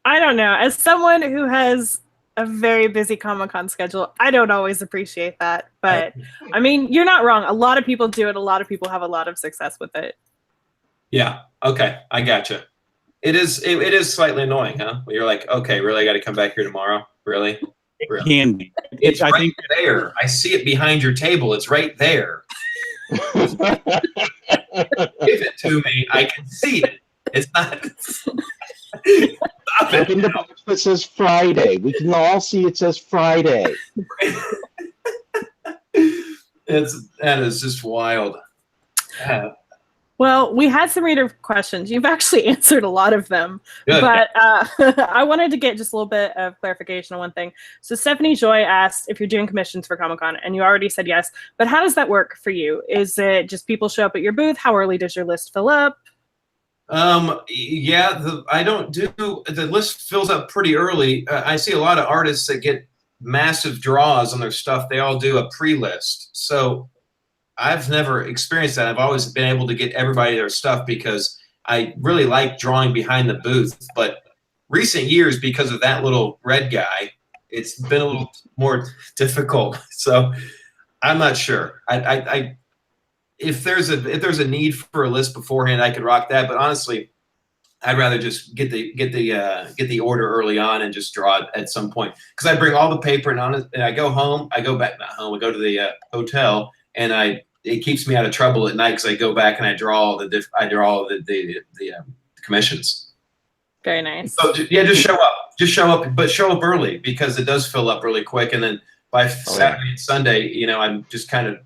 [SPEAKER 4] I don't know. As someone who has a very busy Comic-Con schedule, I don't always appreciate that. But I mean, you're not wrong. A lot of people do it. A lot of people have a lot of success with it.
[SPEAKER 1] Yeah. Okay. I gotcha. It is slightly annoying, huh? You're like, okay, really, I got to come back here tomorrow. Really?
[SPEAKER 2] It can be.
[SPEAKER 1] It's right there. I see it behind your table. It's right there. Give it to me. I can see it. It's not. Stop
[SPEAKER 5] Look in the box that says Friday. We can all see it says Friday.
[SPEAKER 1] That is just wild.
[SPEAKER 4] Well, we had some reader questions. You've actually answered a lot of them.
[SPEAKER 1] Good.
[SPEAKER 4] But I wanted to get just a little bit of clarification on one thing. So Stephanie Joy asked if you're doing commissions for Comic-Con, and you already said yes. But how does that work for you? Is it just people show up at your booth? How early does your list fill up?
[SPEAKER 1] Yeah, I don't do, the list fills up pretty early. I see a lot of artists that get massive draws on their stuff. They all do a pre-list. So I've never experienced that. I've always been able to get everybody their stuff because I really like drawing behind the booth. But recent years, because of that little red guy, it's been a little more difficult. So I'm not sure. If there's a need for a list beforehand, I could rock that. But honestly, I'd rather just get the order early on and just draw it at some point. Because I bring all the paper and I go home. I go back, not home. I go to the hotel, and it keeps me out of trouble at night because I go back and I draw all the commissions.
[SPEAKER 4] Very nice.
[SPEAKER 1] So yeah, just show up. Just show up, but show up early because it does fill up really quick. And then by Saturday and Sunday, you know, I'm just kind of.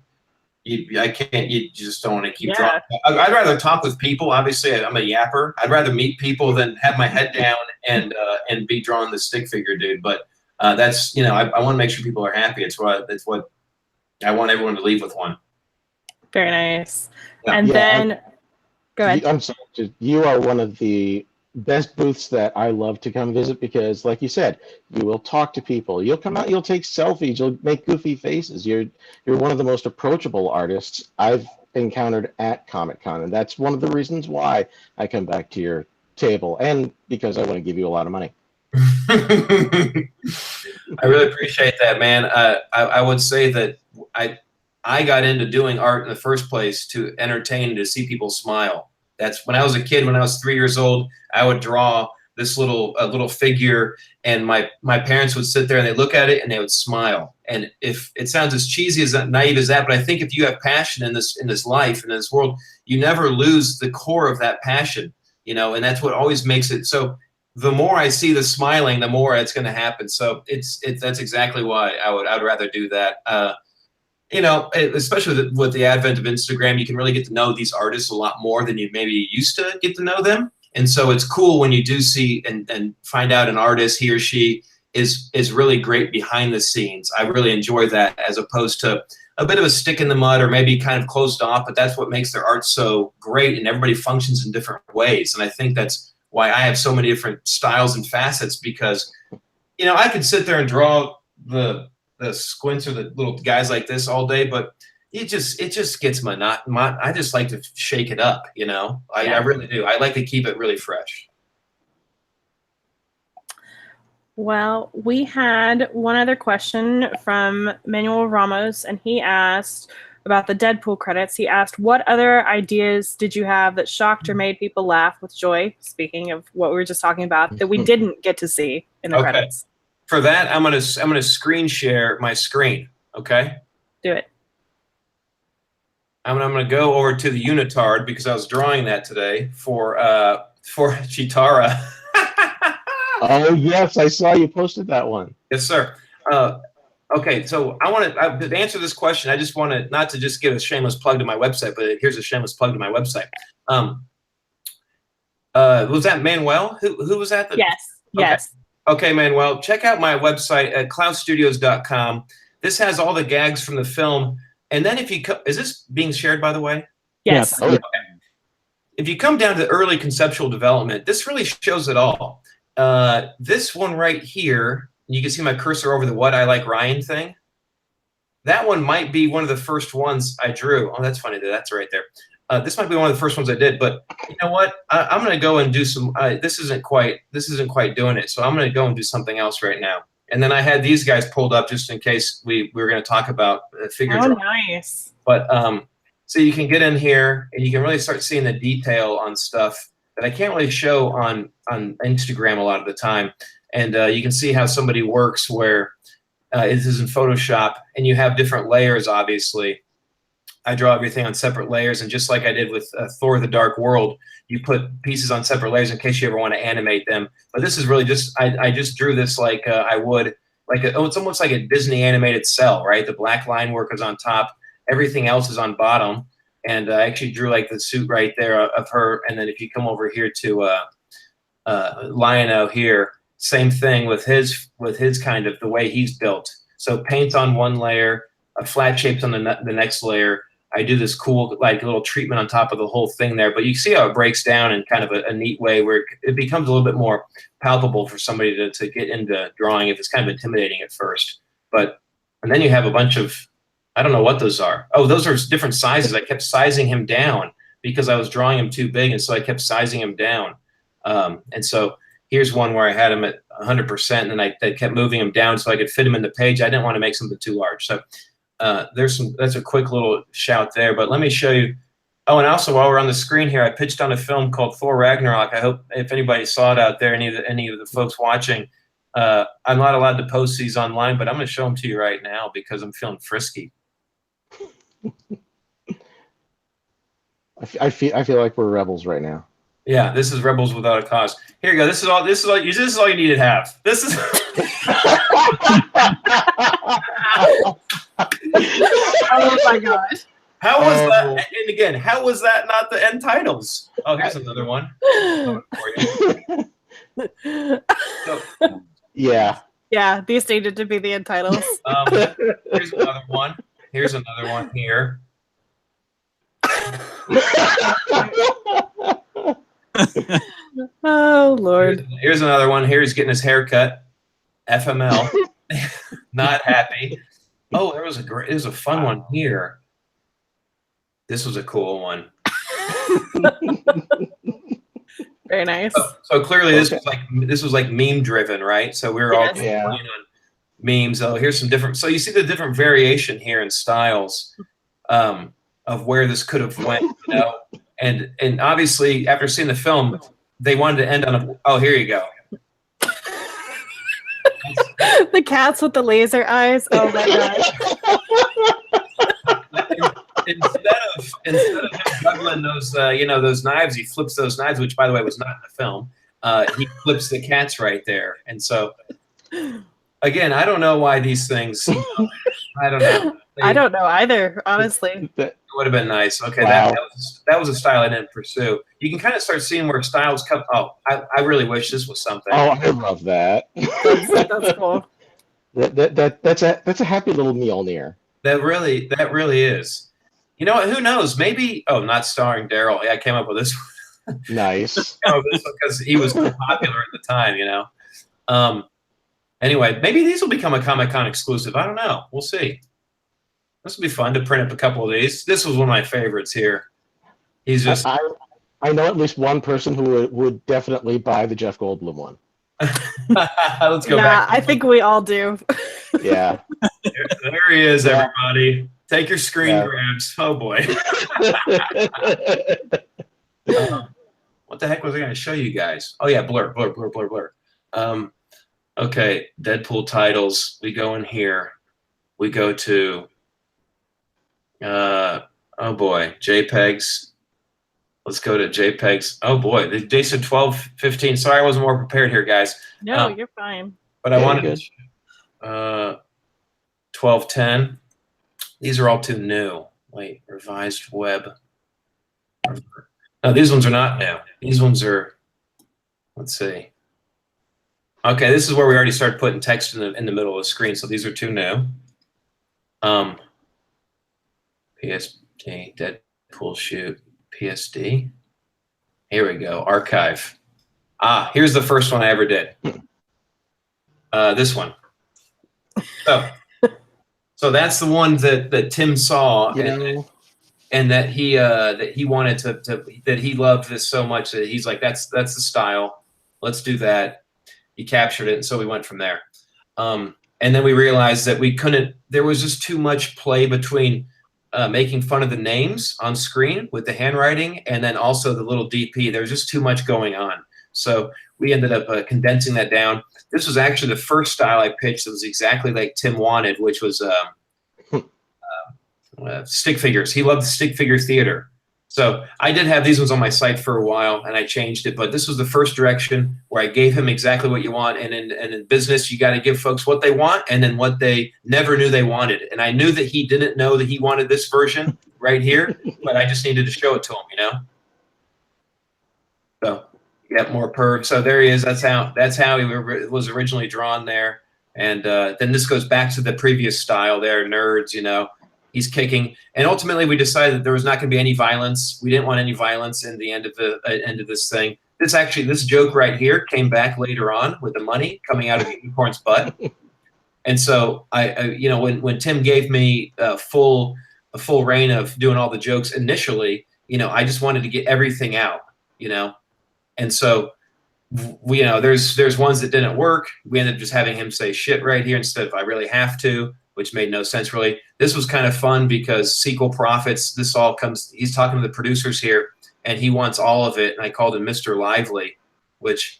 [SPEAKER 1] You just don't want to keep drawing. I'd rather talk with people. Obviously, I'm a yapper. I'd rather meet people than have my head down and be drawing the stick figure dude. But that's, you know, I want to make sure people are happy. That's what I want everyone to leave with one.
[SPEAKER 4] Very nice. Yeah. And then, go ahead.
[SPEAKER 5] I'm sorry. You are one of the best booths that I love to come visit because, like you said, you will talk to people. You'll come out, you'll take selfies, you'll make goofy faces. You're one of the most approachable artists I've encountered at Comic-Con, and that's one of the reasons why I come back to your table, and because I want to give you a lot of money.
[SPEAKER 1] I really appreciate that, man. I would say that I got into doing art in the first place to entertain and to see people smile. That's when I was a kid, when I was 3 years old, I would draw this little figure, and my parents would sit there and they look at it and they would smile. And if it sounds as cheesy, as naive as that, but I think if you have passion in this life, in this world, you never lose the core of that passion, and that's what always makes it. So the more I see the smiling, the more it's going to happen. So that's exactly why I'd rather do that. Especially with the advent of Instagram, you can really get to know these artists a lot more than you maybe used to get to know them. And so it's cool when you do see and find out an artist, he or she is really great behind the scenes. I really enjoy that, as opposed to a bit of a stick in the mud or maybe kind of closed off, but that's what makes their art so great, and everybody functions in different ways. And I think that's why I have so many different styles and facets, because, I could sit there and draw the squints or the little guys like this all day, but it just gets monotonous. I just like to shake it up, I really do. I like to keep it really fresh.
[SPEAKER 4] Well, we had one other question from Manuel Ramos, and he asked about the Deadpool credits. He asked, what other ideas did you have that shocked or made people laugh with joy? Speaking of what we were just talking about, that we didn't get to see in the credits.
[SPEAKER 1] For that, I'm gonna screen share my screen. Okay.
[SPEAKER 4] Do it.
[SPEAKER 1] I'm gonna go over to the unitard, because I was drawing that today for Chitara.
[SPEAKER 5] Oh yes, I saw you posted that one.
[SPEAKER 1] Yes, sir. Okay, so I want to answer this question. I just want to not to just give a shameless plug to my website, but here's a shameless plug to my website. Was that Manuel? Who was that?
[SPEAKER 4] Yes.
[SPEAKER 1] Okay.
[SPEAKER 4] Yes.
[SPEAKER 1] Okay, Manuel, check out my website at clausstudios.com. This has all the gags from the film. And then if you is this being shared, by the way?
[SPEAKER 4] Yes.
[SPEAKER 5] Oh, yeah.
[SPEAKER 1] Okay. If you come down to the early conceptual development, this really shows it all. This one right here, you can see my cursor over the "What I Like Ryan" thing. That one might be one of the first ones I drew. Oh, that's funny. That's right there. This might be one of the first ones I did, but you know what? I'm going to go and do some. This isn't quite doing it, so I'm going to go and do something else right now. And then I had these guys pulled up just in case we were going to talk about figure drawing.
[SPEAKER 4] Nice.
[SPEAKER 1] But so you can get in here and you can really start seeing the detail on stuff that I can't really show on Instagram a lot of the time. And you can see how somebody works where it is in Photoshop, and you have different layers, obviously. I draw everything on separate layers, and just like I did with Thor: The Dark World, you put pieces on separate layers in case you ever want to animate them. But this is really just, I just drew this like I would, it's almost like a Disney animated cell, right? The black line work is on top, everything else is on bottom. And I actually drew like the suit right there of her. And then if you come over here to Lionel here, same thing with his kind of the way he's built. So paint on one layer, flat shapes on the next layer. I do this cool like little treatment on top of the whole thing there, but you see how it breaks down in kind of a neat way where it becomes a little bit more palpable for somebody to get into drawing if it's kind of intimidating at first. And then you have a bunch of, I don't know what those are. Oh, those are different sizes. I kept sizing him down because I was drawing him too big, and so I kept sizing him down. And so here's one where I had him at 100%, and then I kept moving him down so I could fit him in the page. I didn't want to make something too large. So that's a quick little shout there. But let me show you. Oh, and also while we're on the screen here, I pitched on a film called Thor Ragnarok. I hope if anybody saw it out there, any of the folks watching, I'm not allowed to post these online, but I'm going to show them to you right now because I'm feeling frisky.
[SPEAKER 5] I feel like we're rebels right now.
[SPEAKER 1] Yeah, this is Rebels Without a Cause. Here you go. This is all you need to have. This is.
[SPEAKER 4] Oh my god.
[SPEAKER 1] How was that? And again, how was that not the end titles? Oh, here's another one. So,
[SPEAKER 5] Yeah.
[SPEAKER 4] Yeah, these needed to be the end titles.
[SPEAKER 1] Here's another one. Here's another one here.
[SPEAKER 4] Oh Lord.
[SPEAKER 1] Here's another one. Here he's getting his hair cut. FML. Not happy. Oh, there was a fun one here. This was a cool one.
[SPEAKER 4] Very nice.
[SPEAKER 1] So clearly this was like meme driven, right? So we were all playing on memes. Oh, here's some different. So you see the different variation here in styles of where this could have went, you know. And obviously after seeing the film, they wanted to end on a. Oh, here you go.
[SPEAKER 4] The cats with the laser eyes. Oh my god.
[SPEAKER 1] Instead of him juggling those those knives, he flips those knives, which by the way was not in the film. He flips the cats right there, and so again, I don't know why these things. I don't know.
[SPEAKER 4] I don't know either, honestly.
[SPEAKER 1] It would have been nice. Okay,
[SPEAKER 5] Wow.
[SPEAKER 1] that was a style I didn't pursue. You can kind of start seeing where styles come. Oh, I really wish this was something.
[SPEAKER 5] Oh, I love that.
[SPEAKER 4] That's cool.
[SPEAKER 5] That's a happy little Mjolnir.
[SPEAKER 1] That really is. You know what? Who knows? Maybe. Oh, not starring Daryl. Yeah, I came up with this one.
[SPEAKER 5] Nice.
[SPEAKER 1] Because he was so popular at the time. Anyway, maybe these will become a Comic-Con exclusive. I don't know. We'll see. This will be fun to print up a couple of these. This was one of my favorites here. He's just.
[SPEAKER 5] I know at least one person who would definitely buy the Jeff Goldblum one.
[SPEAKER 1] Let's go
[SPEAKER 4] Yeah,
[SPEAKER 1] back.
[SPEAKER 4] I think we all do.
[SPEAKER 5] Yeah.
[SPEAKER 1] There he is,
[SPEAKER 5] Yeah.
[SPEAKER 1] everybody. Take your screen
[SPEAKER 5] Yeah.
[SPEAKER 1] grabs. Oh boy. What the heck was I going to show you guys? Oh yeah, blur. Okay, Deadpool titles. We go in here. We go to. Oh boy, JPEGs. Let's go to JPEGs. Oh boy, they said 12:15. Sorry, I wasn't more prepared here, guys.
[SPEAKER 4] No, you're fine.
[SPEAKER 1] But I
[SPEAKER 5] Very
[SPEAKER 1] wanted 12:10. These are all too new. Wait, revised web. No, these ones are not new. These ones are. Let's see. Okay, this is where we already started putting text in the middle of the screen. So these are too new. PSD, Deadpool shoot, PSD. Here we go, archive. Here's the first one I ever did. This one. So that's the one that Tim saw, and that he wanted that he loved this so much that he's like, that's the style. Let's do that. He captured it, and so we went from there. And then we realized that we couldn't. There was just too much play between making fun of the names on screen with the handwriting, and then also the little DP. There was just too much going on. So we ended up condensing that down. This was actually the first style I pitched that was exactly like Tim wanted, which was stick figures. He loved the stick figure theater. So I did have these ones on my site for a while, and I changed it. But this was the first direction where I gave him exactly what you want. And in business, you got to give folks what they want and then what they never knew they wanted. And I knew that he didn't know that he wanted this version right here, but I just needed to show it to him, So you got more perv. So there he is. That's how he was originally drawn there. And then this goes back to the previous style there, nerds, He's kicking, and ultimately we decided that there was not going to be any violence. We didn't want any violence in the end of this thing. This joke right here came back later on with the money coming out of the unicorn's butt. And so I when Tim gave me a full reign of doing all the jokes initially, I just wanted to get everything out, and so there's ones that didn't work. We ended up just having him say shit right here instead of I really have to, which made no sense really. This was kind of fun because sequel profits, this all comes, he's talking to the producers here, and he wants all of it, and I called him Mr. Lively, which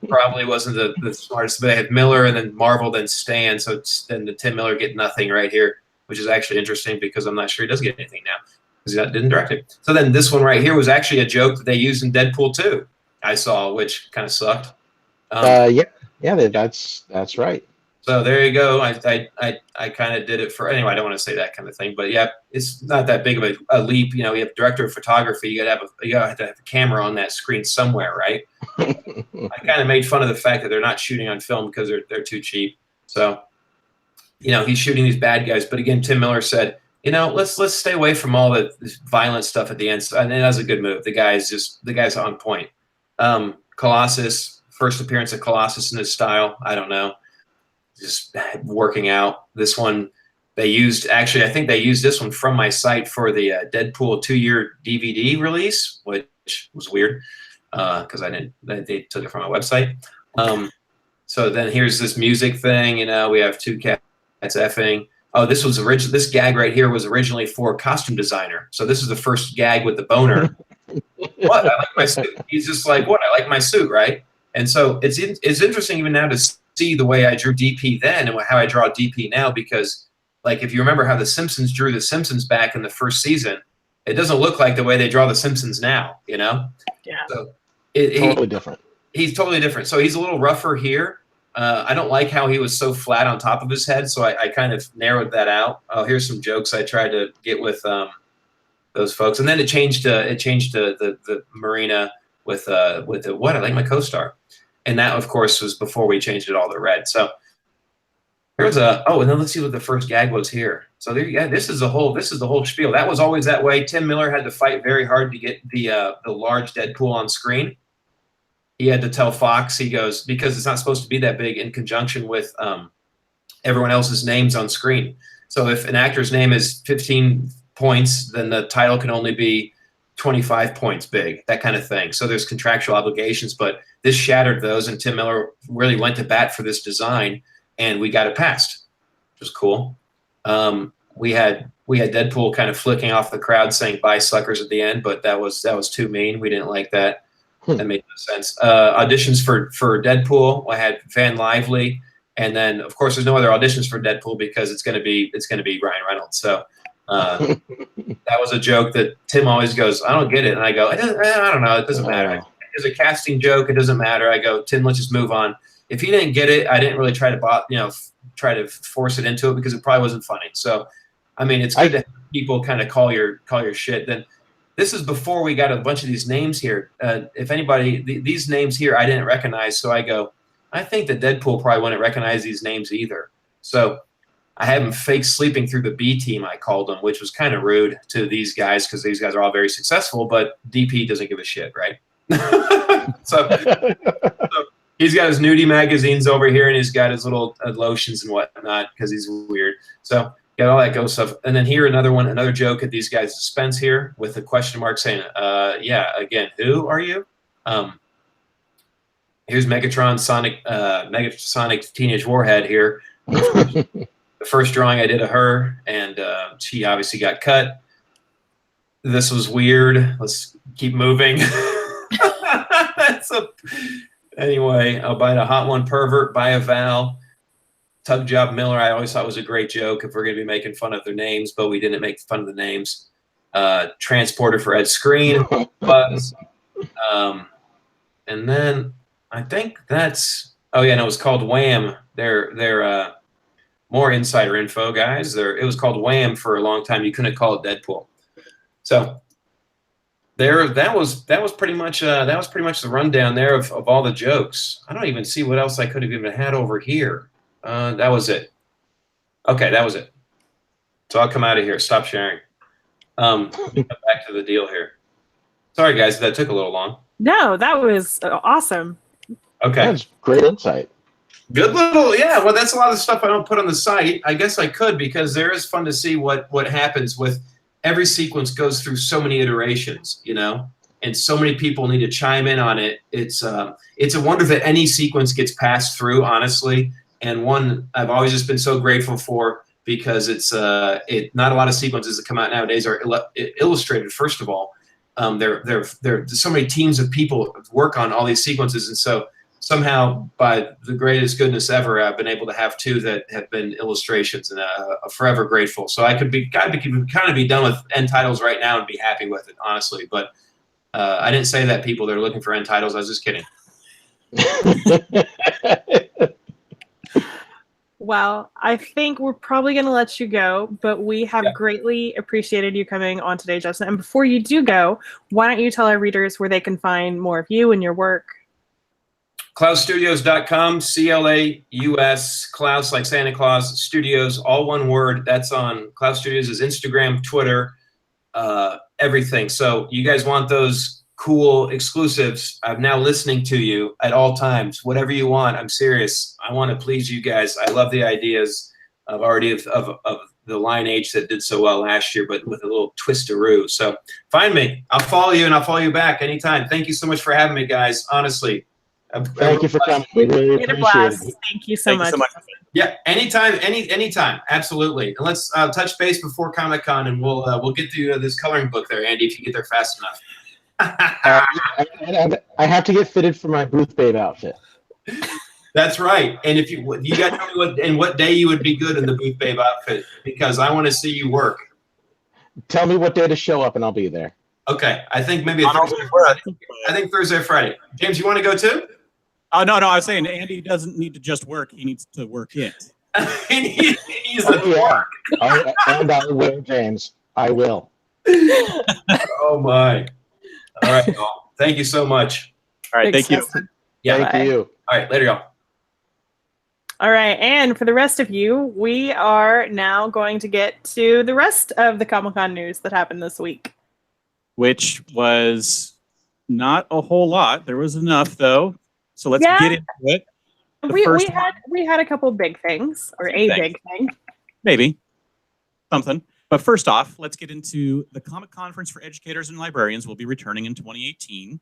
[SPEAKER 1] probably wasn't the smartest, but I had Miller and then Marvel, then Stan, so then the Tim Miller get nothing right here, which is actually interesting because I'm not sure he does get anything now because he didn't direct it. So then this one right here was actually a joke that they used in Deadpool 2, I saw, which kind of sucked.
[SPEAKER 5] That's right.
[SPEAKER 1] So there you go. I kind of did it for anyway. I don't want to say that kind of thing, but yeah, it's not that big of a leap. You have director of photography. You got to have a camera on that screen somewhere, right? I kind of made fun of the fact that they're not shooting on film because they're too cheap. So he's shooting these bad guys. But again, Tim Miller said, let's stay away from all the violent stuff at the end. And that was a good move. The guy's on point. Colossus, first appearance of Colossus in his style. I don't know. Just working out. This one I think they used this one from my site for the Deadpool 2-year DVD release, which was weird because they took it from my website. So then here's this music thing. We have two cats effing. Oh, this gag right here was originally for costume designer. So this is the first gag with the boner. what? I like my suit. He's just like, what? I like my suit, right? And so it's interesting even now to see the way I drew DP then and how I draw DP now, because like if you remember how the Simpsons drew the Simpsons back in the first season, it doesn't look like the way they draw the Simpsons now, you know?
[SPEAKER 4] Yeah.
[SPEAKER 1] So
[SPEAKER 5] Totally different.
[SPEAKER 1] He's totally different. So he's a little rougher here. I don't like how he was so flat on top of his head, so I kind of narrowed that out. Oh, here's some jokes I tried to get with those folks, and then it changed to the Marina with the what? I like my co-star, and that of course was before we changed it all to red. So here's and then let's see what the first gag was here. So there, yeah, this is the whole spiel. That was always that way. Tim Miller had to fight very hard to get the large Deadpool on screen. He had to tell Fox, he goes, because it's not supposed to be that big in conjunction with everyone else's names on screen. So if an actor's name is 15 points, then the title can only be 25 points big, that kind of thing. So there's contractual obligations, but this shattered those, and Tim Miller really went to bat for this design, and we got it passed, which was cool. We had Deadpool kind of flicking off the crowd saying "bye suckers" at the end, but that was too mean. We didn't like that. That made no sense. Auditions for Deadpool, I had Van Lively, and then of course there's no other auditions for Deadpool because it's gonna be Ryan Reynolds. So that was a joke that Tim always goes, I don't get it, and I go, I don't know, it doesn't matter. It's a casting joke, it doesn't matter. I go, Tim, let's just move on. If he didn't get it, I didn't really try to force it into it because it probably wasn't funny. So I mean, it's good to have people kind of call your shit. Then. This is before we got a bunch of these names here. If anybody, these names here I didn't recognize, so I go, I think that Deadpool probably wouldn't recognize these names either. So I had him fake sleeping through the B team, I called them, which was kind of rude to these guys because these guys are all very successful, but DP doesn't give a shit, right? so he's got his nudie magazines over here, and he's got his little lotions and whatnot because he's weird. So got all that ghost stuff. And then here another joke at these guys' expense here with a question mark saying, yeah, again, who are you? Here's Megatron Sonic Teenage Warhead here. The first drawing I did of her, and she obviously got cut. This was weird. Let's keep moving. Anyway, I'll buy a hot one pervert, buy a Val. Tug Job Miller, I always thought was a great joke if we're going to be making fun of their names, but we didn't make fun of the names. Transporter for Ed Screen, Buzz. And then I think that's, oh yeah, no, it was called Wham. They're more insider info, guys. It was called Wham for a long time. You couldn't call it Deadpool. So that was pretty much the rundown there of all the jokes. I don't even see what else I could have even had over here. That was it. Okay, that was it. So I'll come out of here. Stop sharing. Back to the deal here. Sorry, guys, that took a little long.
[SPEAKER 4] No, that was awesome.
[SPEAKER 1] Okay.
[SPEAKER 5] That's great insight.
[SPEAKER 1] Good little, yeah. Well, that's a lot of stuff I don't put on the site. I guess I could because there is fun to see what happens with every sequence goes through so many iterations, you know, and so many people need to chime in on it. It's a wonder that any sequence gets passed through, honestly. And one I've always just been so grateful for because it's not a lot of sequences that come out nowadays are illustrated. First of all, there's so many teams of people work on all these sequences, and so somehow by the greatest goodness ever, I've been able to have two that have been illustrations, and I'm forever grateful. So I could kind of be done with end titles right now and be happy with it, honestly. But I didn't say that, people that are looking for end titles. I was just kidding.
[SPEAKER 4] Well, I think we're probably going to let you go, but we have greatly appreciated you coming on today, Justin. And before you do go, why don't you tell our readers where they can find more of you and your work?
[SPEAKER 1] ClausStudios.com, C-L-A-U-S, Claus like Santa Claus, Studios, all one word. That's on Claus Studios' Instagram, Twitter, everything. So you guys want those cool exclusives, I'm now listening to you at all times. Whatever you want, I'm serious. I want to please you guys. I love the ideas of the Line H that did so well last year, but with a little twistaroo. So find me. I'll follow you, and I'll follow you back anytime. Thank you so much for having me, guys. Honestly.
[SPEAKER 5] Thank you for coming. We really appreciate it.
[SPEAKER 4] Thank you so much.
[SPEAKER 1] Yeah, anytime, anytime, absolutely. And let's touch base before Comic-Con, and we'll get through this coloring book there, Andy, if you get there fast enough.
[SPEAKER 5] I have to get fitted for my booth babe outfit.
[SPEAKER 1] That's right. And if you got to tell me what day you would be good in the booth babe outfit, because I want to see you work.
[SPEAKER 5] Tell me what day to show up, and I'll be there.
[SPEAKER 1] Okay, I think maybe Thursday or Friday. I think Thursday or Friday. James, you want to go too?
[SPEAKER 2] Oh no, I was saying Andy doesn't need to just work; he needs to work it.
[SPEAKER 1] He's work.
[SPEAKER 5] And I will, James. I will.
[SPEAKER 1] Oh my! All right, y'all. Thank you so much.
[SPEAKER 2] All right,
[SPEAKER 4] Thanks,
[SPEAKER 2] thank you.
[SPEAKER 4] Justin.
[SPEAKER 1] Yeah.
[SPEAKER 5] Thank you.
[SPEAKER 1] All right, later, y'all.
[SPEAKER 4] All right, and for the rest of you, we are now going to get to the rest of the Comic-Con news that happened this week.
[SPEAKER 2] Which was not a whole lot. There was enough, though. So let's get into it.
[SPEAKER 4] We had a couple big things, or a big thing.
[SPEAKER 2] Maybe something. But first off, let's get into the Comic Conference for Educators and Librarians. Will be returning in 2018.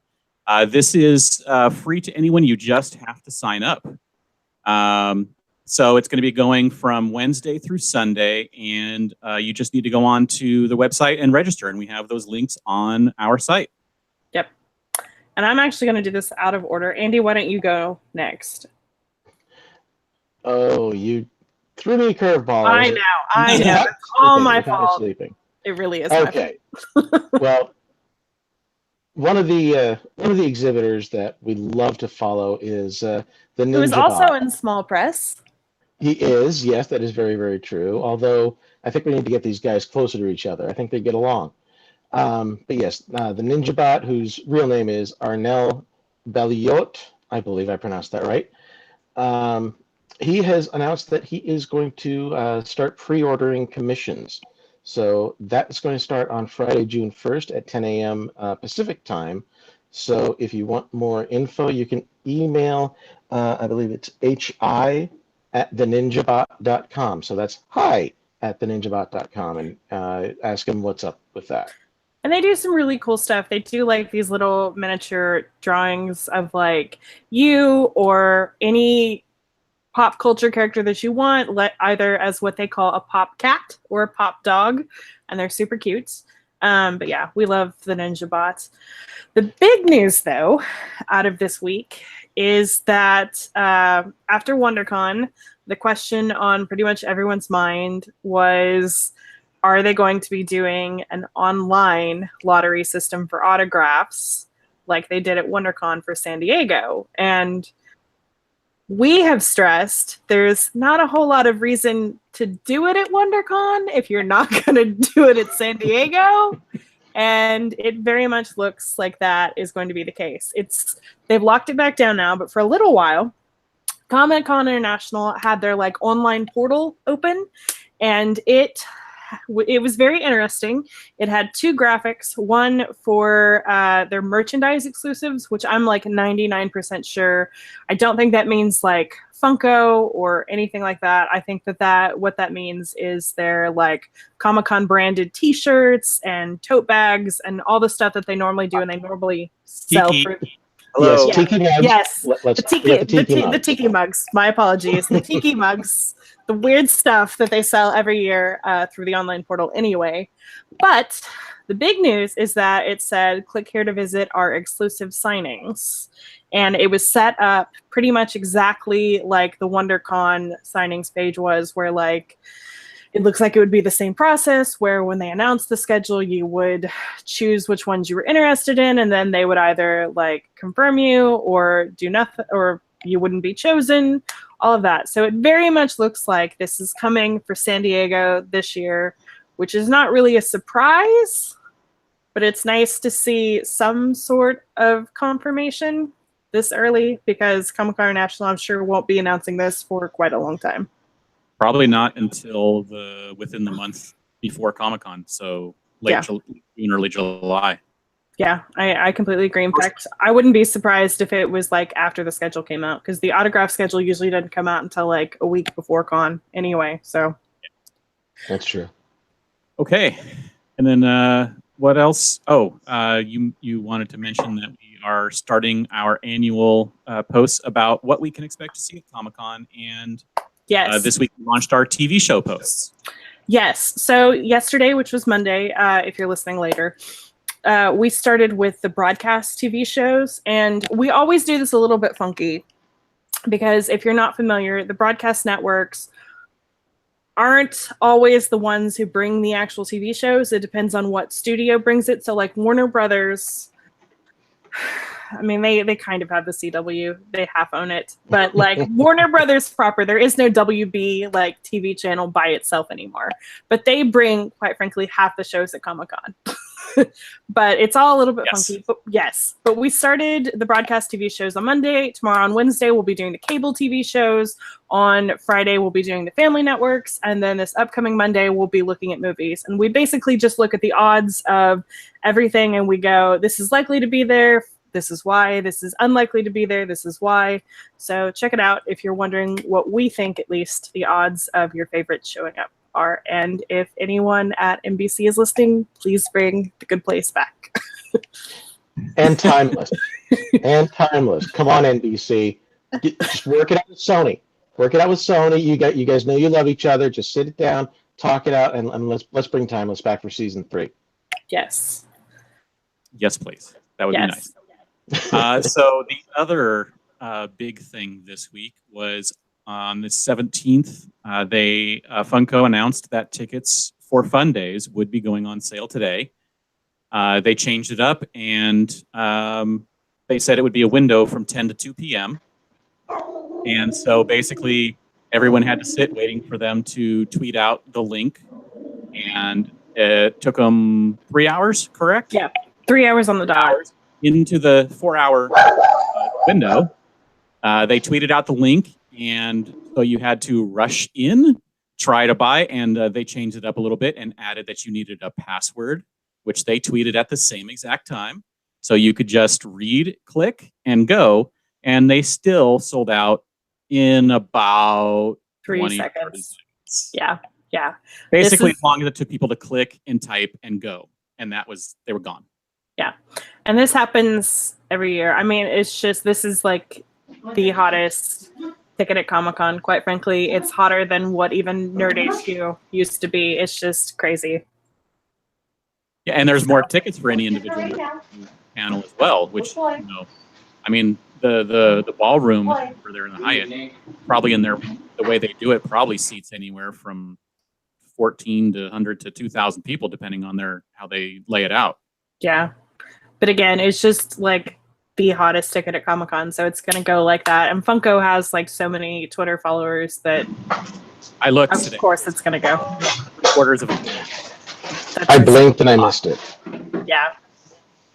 [SPEAKER 2] This is free to anyone. You just have to sign up. So it's going to be going from Wednesday through Sunday, and you just need to go on to the website and register. And we have those links on our site.
[SPEAKER 4] Yep. And I'm actually going to do this out of order. Andy, why don't you go next?
[SPEAKER 5] Oh, you threw me a curveball.
[SPEAKER 4] I know. It's all my fault.
[SPEAKER 5] Sleeping.
[SPEAKER 4] It really is.
[SPEAKER 5] Okay. Well, one of the exhibitors that we love to follow is the Ninja
[SPEAKER 4] Who is also
[SPEAKER 5] Bot.
[SPEAKER 4] in small press.
[SPEAKER 5] He is, yes, that is very, very true. Although I think we need to get these guys closer to each other. I think they get along. But yes, the Ninja Bot, whose real name is Arnel Belliot, I believe I pronounced that right. He has announced that he is going to start pre-ordering commissions. So that's going to start on Friday, June 1st at 10 a.m. Pacific time. So if you want more info, you can email, I believe it's hi@theninjabot.com. So that's hi@theninjabot.com, and ask him what's up with that.
[SPEAKER 4] And they do some really cool stuff. They do like these little miniature drawings of like you or any pop culture character that you want, either as what they call a pop cat or a pop dog, and they're super cute. But yeah, we love the Ninja Bots. The big news, though, out of this week is that after WonderCon, the question on pretty much everyone's mind was, are they going to be doing an online lottery system for autographs like they did at WonderCon for San Diego? And we have stressed there's not a whole lot of reason to do it at WonderCon if you're not going to do it at San Diego. And it very much looks like that is going to be the case. They've locked it back down now, but for a little while, Comic-Con International had their like online portal open, and it was very interesting. It had two graphics, one for their merchandise exclusives, which I'm like 99% sure. I don't think that means like Funko or anything like that. I think that what that means is their like Comic-Con branded t-shirts and tote bags and all the stuff that they normally do and they normally sell for.
[SPEAKER 5] Hello. Yes, tiki mugs.
[SPEAKER 4] Yes,
[SPEAKER 5] the
[SPEAKER 4] tiki mugs. My apologies. The tiki mugs. The weird stuff that they sell every year through the online portal anyway. But the big news is that it said, click here to visit our exclusive signings. And it was set up pretty much exactly like the WonderCon signings page was, where like it looks like it would be the same process where when they announced the schedule, you would choose which ones you were interested in, and then they would either like confirm you or do nothing, or you wouldn't be chosen, all of that. So it very much looks like this is coming for San Diego this year, which is not really a surprise, but it's nice to see some sort of confirmation this early, because Comic-Con International, I'm sure, won't be announcing this for quite a long time.
[SPEAKER 2] Probably not until within the month before Comic-Con, so late June, early July.
[SPEAKER 4] Yeah, I completely agree. In fact, I wouldn't be surprised if it was like after the schedule came out, because the autograph schedule usually doesn't come out until like a week before con anyway. So
[SPEAKER 5] that's true.
[SPEAKER 2] Okay, and then what else? Oh, you wanted to mention that we are starting our annual posts about what we can expect to see at Comic-Con, and
[SPEAKER 4] yes,
[SPEAKER 2] this week we launched our TV show posts.
[SPEAKER 4] Yes. So yesterday, which was Monday, if you're listening later, we started with the broadcast TV shows, and we always do this a little bit funky because if you're not familiar, the broadcast networks aren't always the ones who bring the actual TV shows. It depends on what studio brings it. So like Warner Brothers, I mean, they kind of have the CW. They half own it. But like Warner Brothers proper, there is no WB like TV channel by itself anymore. But they bring, quite frankly, half the shows at Comic-Con. But it's all a little bit funky. But we started the broadcast TV shows on Monday. Tomorrow on Wednesday, we'll be doing the cable TV shows. On Friday, we'll be doing the family networks. And then this upcoming Monday, we'll be looking at movies. And we basically just look at the odds of everything and we go, this is likely to be there. This is why. This is unlikely to be there. This is why. So check it out if you're wondering what we think, at least, the odds of your favorites showing up are. And if anyone at NBC is listening, please bring The Good Place back.
[SPEAKER 5] And Timeless. And Timeless. Come on, NBC. Just work it out with Sony. Work it out with Sony. You guys know you love each other. Just sit it down, talk it out, and let's bring Timeless back for season 3.
[SPEAKER 4] Yes.
[SPEAKER 2] Yes, please. That would be nice. So the other big thing this week was on the 17th, Funko announced that tickets for Fun Days would be going on sale today. They changed it up, and they said it would be a window from 10 to 2 p.m. And so basically everyone had to sit waiting for them to tweet out the link, and it took them 3 hours, correct?
[SPEAKER 4] Yeah, 3 hours on the dot.
[SPEAKER 2] Into the 4-hour window. They tweeted out the link, and so you had to rush in, try to buy, and they changed it up a little bit and added that you needed a password, which they tweeted at the same exact time. So you could just read, click, and go, and they still sold out in about
[SPEAKER 4] 3 seconds. Yeah.
[SPEAKER 2] Basically, as long as it took people to click and type and go, and they were gone.
[SPEAKER 4] Yeah. And this happens every year. I mean, it's just, this is like the hottest ticket at Comic-Con. Quite frankly, it's hotter than what even Nerd HQ used to be. It's just crazy.
[SPEAKER 2] Yeah, and there's more tickets for any individual panel as well, which, I mean, the ballroom where they're in the Hyatt, probably in the way they do it, probably seats anywhere from 14 to 100 to 2,000 people, depending on how they lay it out.
[SPEAKER 4] Yeah. But again, it's just like the hottest ticket at Comic-Con, so it's going to go like that. And Funko has like so many Twitter followers that
[SPEAKER 2] I looked
[SPEAKER 4] of
[SPEAKER 2] today.
[SPEAKER 4] course it's going to go.
[SPEAKER 2] Quarters of
[SPEAKER 5] I blinked and I missed it.
[SPEAKER 4] Yeah.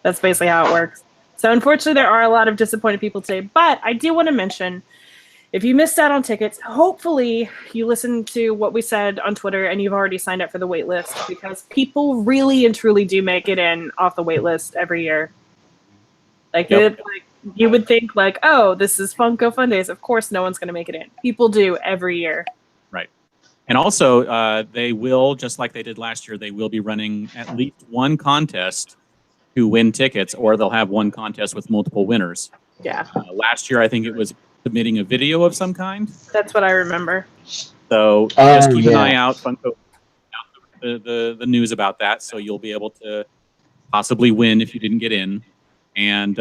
[SPEAKER 4] That's basically how it works. So unfortunately, there are a lot of disappointed people today, but I do want to mention, if you missed out on tickets, hopefully you listened to what we said on Twitter and you've already signed up for the wait list, because people really and truly do make it in off the wait list every year. Like, you would think like, oh, this is Funko Fun Days. Of course no one's going to make it in. People do every year.
[SPEAKER 2] Right. And also, they will, just like they did last year, they will be running at least one contest to win tickets, or they'll have one contest with multiple winners.
[SPEAKER 4] Yeah.
[SPEAKER 2] Last year, I think it was submitting a video of some kind.
[SPEAKER 4] That's what I remember.
[SPEAKER 2] So just keep an eye out. Funko the news about that, so you'll be able to possibly win if you didn't get in. And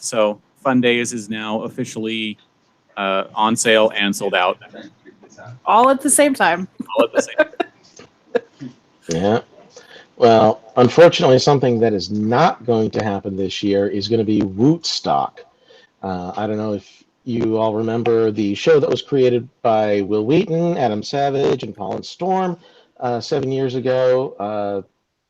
[SPEAKER 2] so Fun Days is now officially on sale and sold out.
[SPEAKER 4] All at the same time.
[SPEAKER 2] All at the same time.
[SPEAKER 5] Yeah. Well, unfortunately, something that is not going to happen this year is going to be Wootstock. I don't know if you all remember the show that was created by Will Wheaton, Adam Savage, and Colin Storm 7 years ago.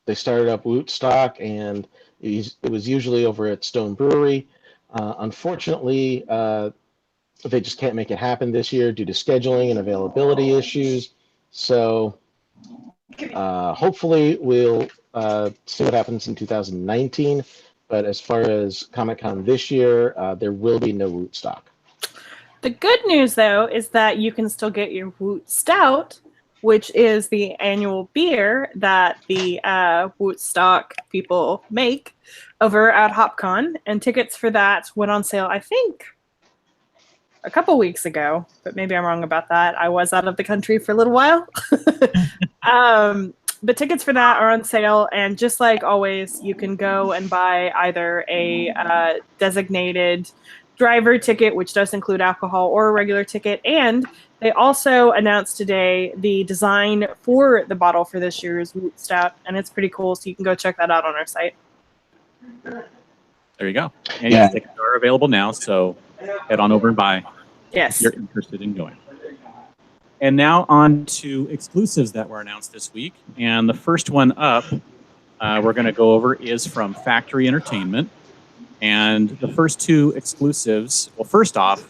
[SPEAKER 5] They started up Wootstock, and it was usually over at Stone Brewery. Unfortunately, they just can't make it happen this year due to scheduling and availability issues. So hopefully we'll see what happens in 2019. But as far as Comic-Con this year, there will be no Wootstock.
[SPEAKER 4] The good news, though, is that you can still get your Woot Stout, which is the annual beer that the Wootstock people make over at HopCon. And tickets for that went on sale, I think, a couple weeks ago, but maybe I'm wrong about that. I was out of the country for a little while. but tickets for that are on sale, and just like always, you can go and buy either a designated driver ticket, which does include alcohol, or a regular ticket. And they also announced today the design for the bottle for this year's Woot Stout, and it's pretty cool, so you can go check that out on our site.
[SPEAKER 2] There you go. And yes, tickets are available now, so head on over and buy
[SPEAKER 4] Yes.
[SPEAKER 2] if you're interested in going. And now on to exclusives that were announced this week. And the first one up we're going to go over is from Factory Entertainment. And the first two exclusives, well, first off,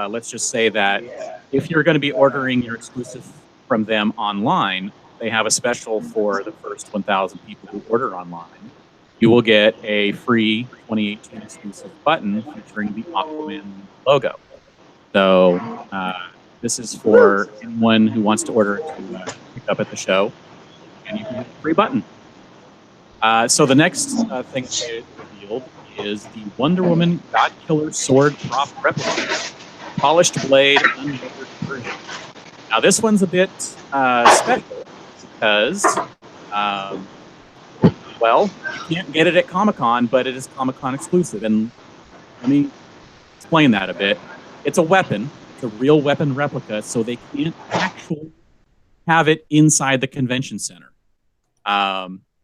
[SPEAKER 2] let's just say that if you're going to be ordering your exclusive from them online, they have a special for the first 1,000 people who order online. You will get a free 2018 exclusive button featuring the Aquaman logo. So this is for anyone who wants to order to pick up at the show, and you can get a free button. So the next thing they revealed is the Wonder Woman God Killer Sword prop replica, polished blade, unmeasured version. Now this one's a bit special because, well, you can't get it at Comic-Con, but it is Comic-Con exclusive. And let me explain that a bit. It's a weapon. It's a real weapon replica, so they can't actually have it inside the convention center.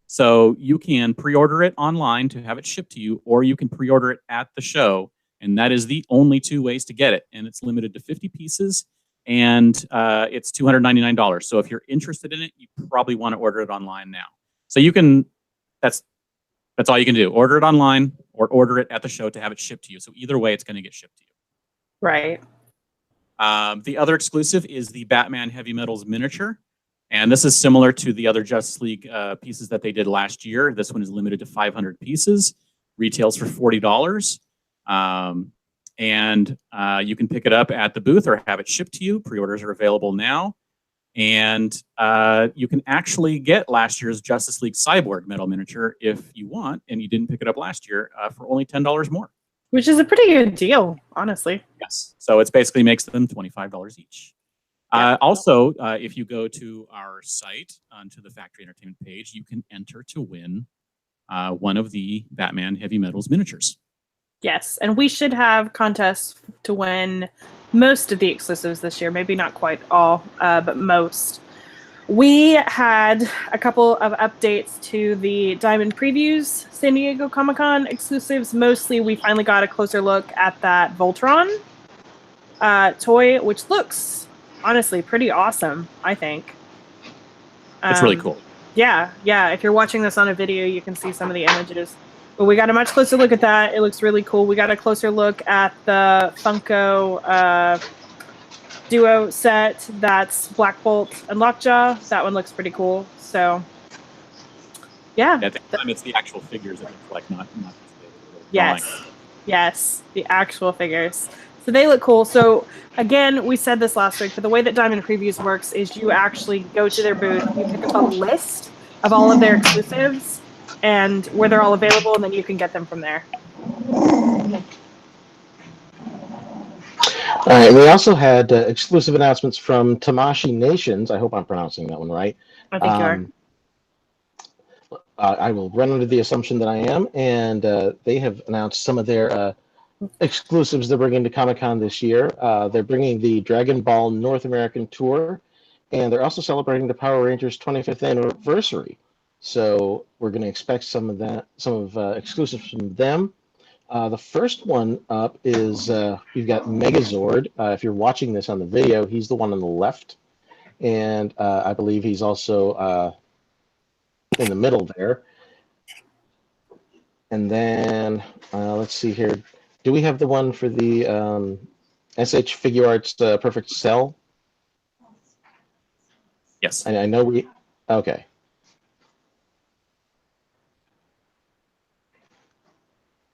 [SPEAKER 2] So you can pre-order it online to have it shipped to you, or you can pre-order it at the show, and that is the only two ways to get it. And it's limited to 50 pieces, and it's $299. So if you're interested in it, you probably want to order it online now. So you can, that's all you can do. Order it online or order it at the show to have it shipped to you. So either way, it's going to get shipped to you.
[SPEAKER 4] Right.
[SPEAKER 2] The other exclusive is the Batman Heavy Metals miniature. And this is similar to the other Justice League pieces that they did last year. This one is limited to 500 pieces, retails for $40. And you can pick it up at the booth or have it shipped to you. Pre-orders are available now. And you can actually get last year's Justice League Cyborg metal miniature if you want, and you didn't pick it up last year, for only $10 more.
[SPEAKER 4] Which is a pretty good deal, honestly.
[SPEAKER 2] Yes. So it basically makes them $25 each. Also, if you go to our site, onto the Factory Entertainment page, you can enter to win one of the Batman Heavy Metals miniatures.
[SPEAKER 4] Yes, and we should have contests to win most of the exclusives this year. Maybe not quite all, but most. We had a couple of updates to the Diamond Previews San Diego Comic-Con exclusives. Mostly, we finally got a closer look at that Voltron toy, which looks honestly pretty awesome, I think.
[SPEAKER 2] It's really cool.
[SPEAKER 4] Yeah. If you're watching this on a video, you can see some of the images. But we got a much closer look at that. It looks really cool. We got a closer look at the Funko duo set. That's Black Bolt and Lockjaw. That one looks pretty cool. So, yeah.
[SPEAKER 2] At the time, it's the actual figures that look like, not just the
[SPEAKER 4] Yes, the actual figures. So they look cool. So again, we said this last week, but the way that Diamond Previews works is you actually go to their booth, you pick up a list of all of their exclusives and where they're all available, and then you can get them from there.
[SPEAKER 5] All right, we also had exclusive announcements from Tamashii Nations. I hope I'm pronouncing that one right.
[SPEAKER 4] I think you are.
[SPEAKER 5] I will run under the assumption that I am, and they have announced some of their exclusives they're bringing to Comic-Con this year. They're bringing the Dragon Ball North American Tour, and they're also celebrating the Power Rangers 25th anniversary. So we're going to expect some of exclusives from them. The first one up is you've got Megazord. If you're watching this on the video, he's the one on the left, and I believe he's also in the middle there. And then let's see here. Do we have the one for the SH Figure Arts Perfect Cell?
[SPEAKER 2] Yes.
[SPEAKER 5] I know we. Okay.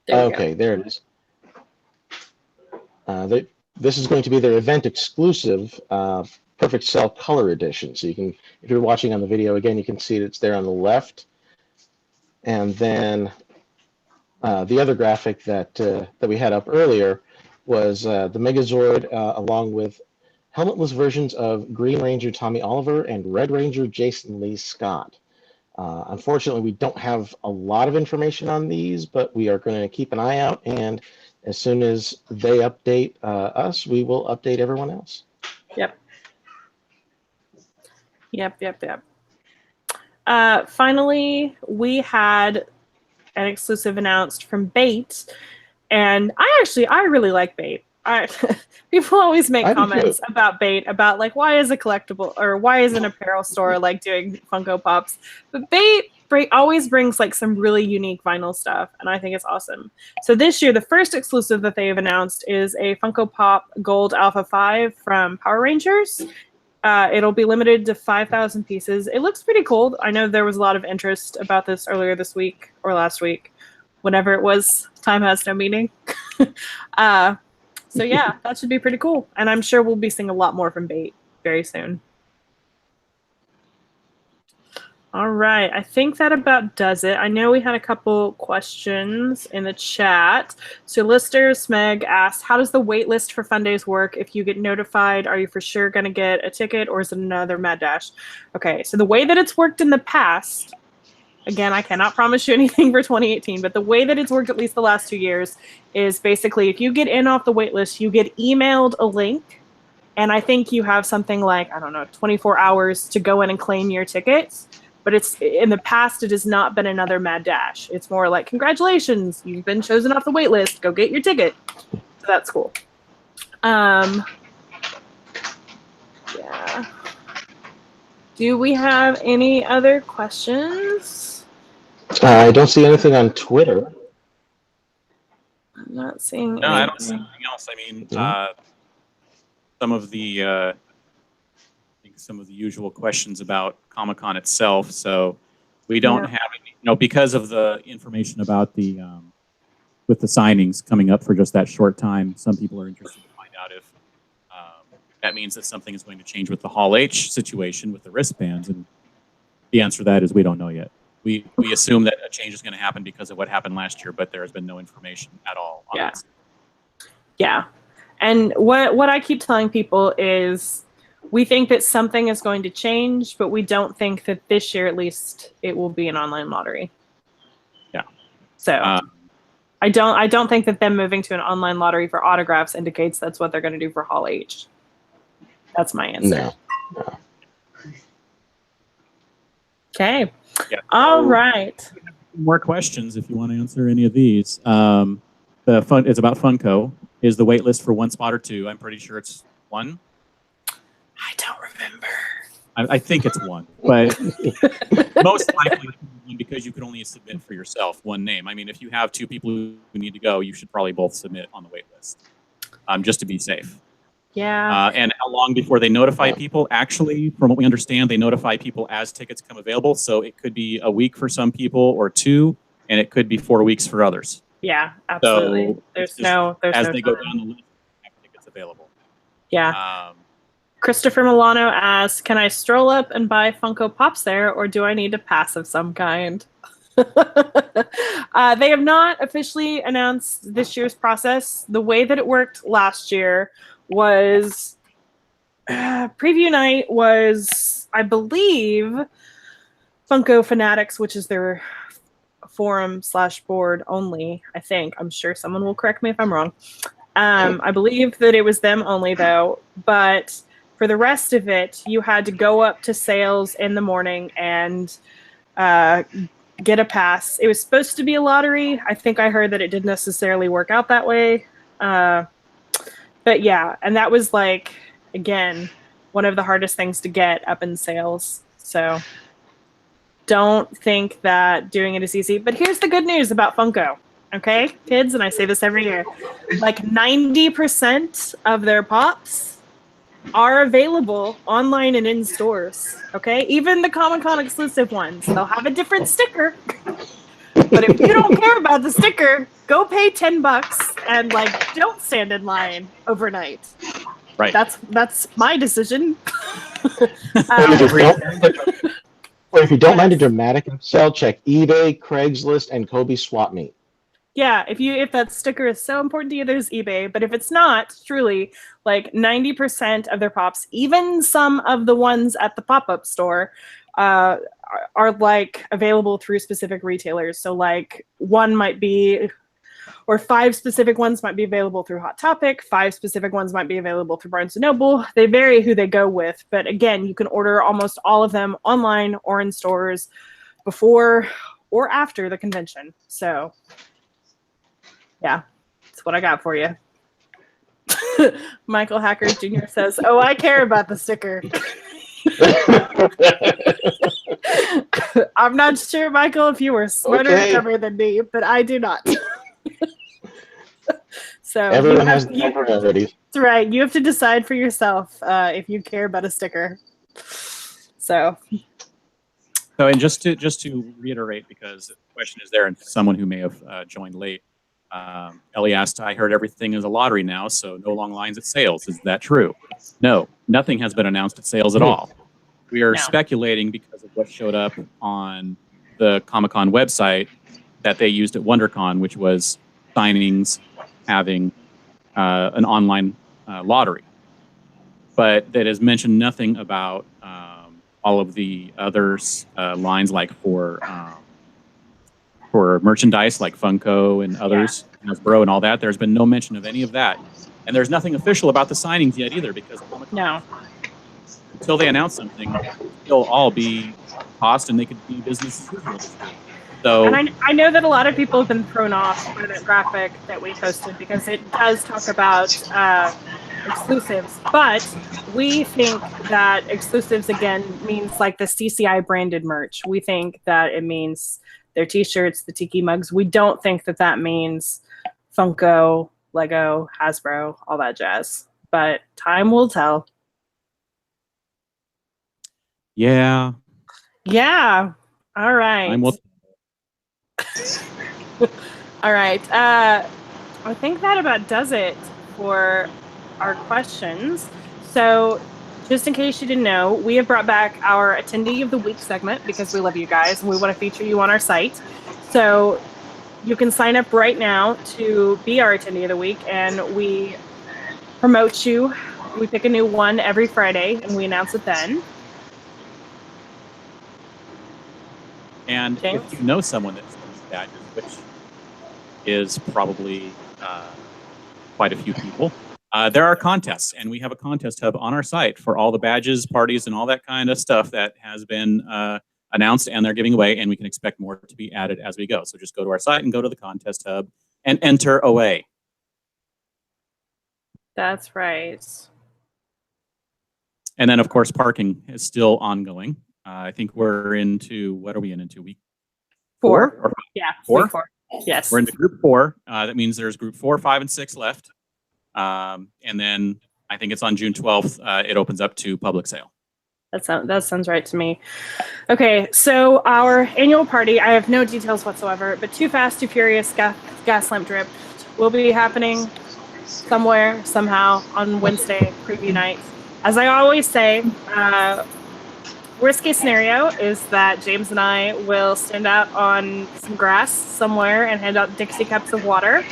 [SPEAKER 5] There it is. This is going to be their event exclusive Perfect Cell Color Edition. So you can, if you're watching on the video again, you can see it's there on the left. And then the other graphic that we had up earlier was the Megazord along with helmetless versions of Green Ranger Tommy Oliver and Red Ranger Jason Lee Scott. Unfortunately, we don't have a lot of information on these, but we are going to keep an eye out. And as soon as they update us, we will update everyone else.
[SPEAKER 4] Yep. Finally, we had an exclusive announced from Bait, and I really like Bait. People always make comments about Bait, about like, why is a collectible or why is an apparel store like doing Funko Pops? But Bait always brings like some really unique vinyl stuff, and I think it's awesome. So this year, the first exclusive that they have announced is a Funko Pop Gold Alpha 5 from Power Rangers. It'll be limited to 5,000 pieces. It looks pretty cool. I know there was a lot of interest about this earlier this week or last week, whenever it was. Time has no meaning. So yeah, that should be pretty cool. And I'm sure we'll be seeing a lot more from Bait very soon. All right, I think that about does it. I know we had a couple questions in the chat. So Lister Smeg asked, how does the wait list for Fun Days work? If you get notified, are you for sure going to get a ticket, or is it another mad dash? Okay, so the way that it's worked in the past, again, I cannot promise you anything for 2018, but the way that it's worked at least the last 2 years is basically if you get in off the wait list, you get emailed a link, and I think you have something like, I don't know, 24 hours to go in and claim your tickets. But it's in the past, it has not been another mad dash. It's more like, congratulations, you've been chosen off the wait list. Go get your ticket. So that's cool. Yeah. Do we have any other questions?
[SPEAKER 5] I don't see anything on Twitter.
[SPEAKER 4] I'm not seeing anything.
[SPEAKER 2] No, I don't see anything else. I mean, some of the usual questions about Comic-Con itself. So we don't have any, because of the information about the with the signings coming up for just that short time, some people are interested to find out if that means that something is going to change with the Hall H situation with the wristbands. And the answer to that is we don't know yet. We assume that a change is going to happen because of what happened last year, but there has been no information at all on this.
[SPEAKER 4] Yeah. And what I keep telling people is we think that something is going to change, but we don't think that this year, at least, it will be an online lottery.
[SPEAKER 2] Yeah.
[SPEAKER 4] So I don't think that them moving to an online lottery for autographs indicates that's what they're going to do for Hall H. That's my answer.
[SPEAKER 5] No.
[SPEAKER 4] Okay.
[SPEAKER 2] Yeah.
[SPEAKER 4] All right.
[SPEAKER 2] More questions if you want to answer any of these. It's about Funko. Is the wait list for one spot or two? I'm pretty sure it's one.
[SPEAKER 4] I don't remember.
[SPEAKER 2] I think it's one, but most likely because you can only submit for yourself one name. I mean, if you have two people who need to go, you should probably both submit on the wait list, just to be safe.
[SPEAKER 4] Yeah.
[SPEAKER 2] And how long before they notify people? Actually, from what we understand, they notify people as tickets come available. So it could be a week for some people or two, and it could be 4 weeks for others.
[SPEAKER 4] Yeah, absolutely.
[SPEAKER 2] So
[SPEAKER 4] there's no
[SPEAKER 2] go down the list, have tickets available.
[SPEAKER 4] Yeah. Christopher Milano asks, can I stroll up and buy Funko Pops there, or do I need a pass of some kind? They have not officially announced this year's process. The way that it worked last year was preview night was, I believe, Funko Fanatics, which is their forum/board only, I think. I'm sure someone will correct me if I'm wrong. I believe that it was them only, though, but for the rest of it, you had to go up to sales in the morning and get a pass. It was supposed to be a lottery. I think I heard that it didn't necessarily work out that way. But yeah, and that was like, again, one of the hardest things to get up in sales. So don't think that doing it is easy. But here's the good news about Funko. Okay, kids, and I say this every year, like 90% of their pops are available online and in stores. Okay, even the Comic-Con exclusive ones, they'll have a different sticker. But if you don't care about the sticker, go pay $10 and like don't stand in line overnight.
[SPEAKER 2] Right.
[SPEAKER 4] That's my decision.
[SPEAKER 5] Or if you don't mind a dramatic upsell, check eBay, Craigslist, and Kobe Swap Meet.
[SPEAKER 4] Yeah, if that sticker is so important to you, there's eBay. But if it's not, truly, like 90% of their pops, even some of the ones at the pop-up store, are like available through specific retailers. So like one might be, or 5 specific ones might be available through Hot Topic. 5 specific ones might be available through Barnes & Noble. They vary who they go with. But again, you can order almost all of them online or in stores before or after the convention. So yeah, that's what I got for you. Michael Hacker Jr. says, "Oh, I care about the sticker." I'm not sure, Michael, if you were smarter and clever than me, but I do not. So
[SPEAKER 5] everyone has their priorities.
[SPEAKER 4] That's right. You have to decide for yourself if you care about a sticker. So
[SPEAKER 2] and just to reiterate, because the question is there, and someone who may have joined late, Ellie asked, "I heard everything is a lottery now, so no long lines at sales. Is that true?" No, nothing has been announced at sales at all. We are speculating because of what showed up on the Comic-Con website that they used at WonderCon, which was signings having an online lottery. But that has mentioned nothing about all of the other lines, like for merchandise like Funko and others, Hasbro and all that. There's been no mention of any of that. And there's nothing official about the signings yet either, because until they announce something, it'll all be cost and they could be business as usual. So,
[SPEAKER 4] and I know that a lot of people have been thrown off by that graphic that we posted, because it does talk about exclusives, but we think that exclusives again means like the CCI branded merch. We think that it means their t-shirts, the tiki mugs. We don't think that that means Funko, Lego, Hasbro, all that jazz, but time will tell.
[SPEAKER 2] Yeah.
[SPEAKER 4] All right.
[SPEAKER 2] Time will
[SPEAKER 4] All right. I think that about does it for our questions. So just in case you didn't know, we have brought back our Attendee of the Week segment because we love you guys and we want to feature you on our site. So you can sign up right now to be our Attendee of the Week, and we promote you. We pick a new one every Friday and we announce it then.
[SPEAKER 2] And
[SPEAKER 4] James?
[SPEAKER 2] If you know someone that's these badges, which is probably quite a few people, there are contests, and we have a contest hub on our site for all the badges, parties, and all that kind of stuff that has been announced and they're giving away, and we can expect more to be added as we go. So just go to our site and go to the contest hub and enter away.
[SPEAKER 4] That's right.
[SPEAKER 2] And then, of course, parking is still ongoing. I think we're into, what are we into week 4? Or
[SPEAKER 4] Yeah,
[SPEAKER 2] 4?
[SPEAKER 4] week 4. Yes.
[SPEAKER 2] We're into group 4. That means there's group 4, 5, and 6 left. And then I think it's on June 12th. It opens up to public sale.
[SPEAKER 4] That sounds right to me. Okay, so our annual party, I have no details whatsoever, but Too Fast, Too Furious, Gas Lamp Drip will be happening somewhere, somehow, on Wednesday, preview night. As I always say, worst case scenario is that James and I will stand out on some grass somewhere and hand out Dixie cups of water,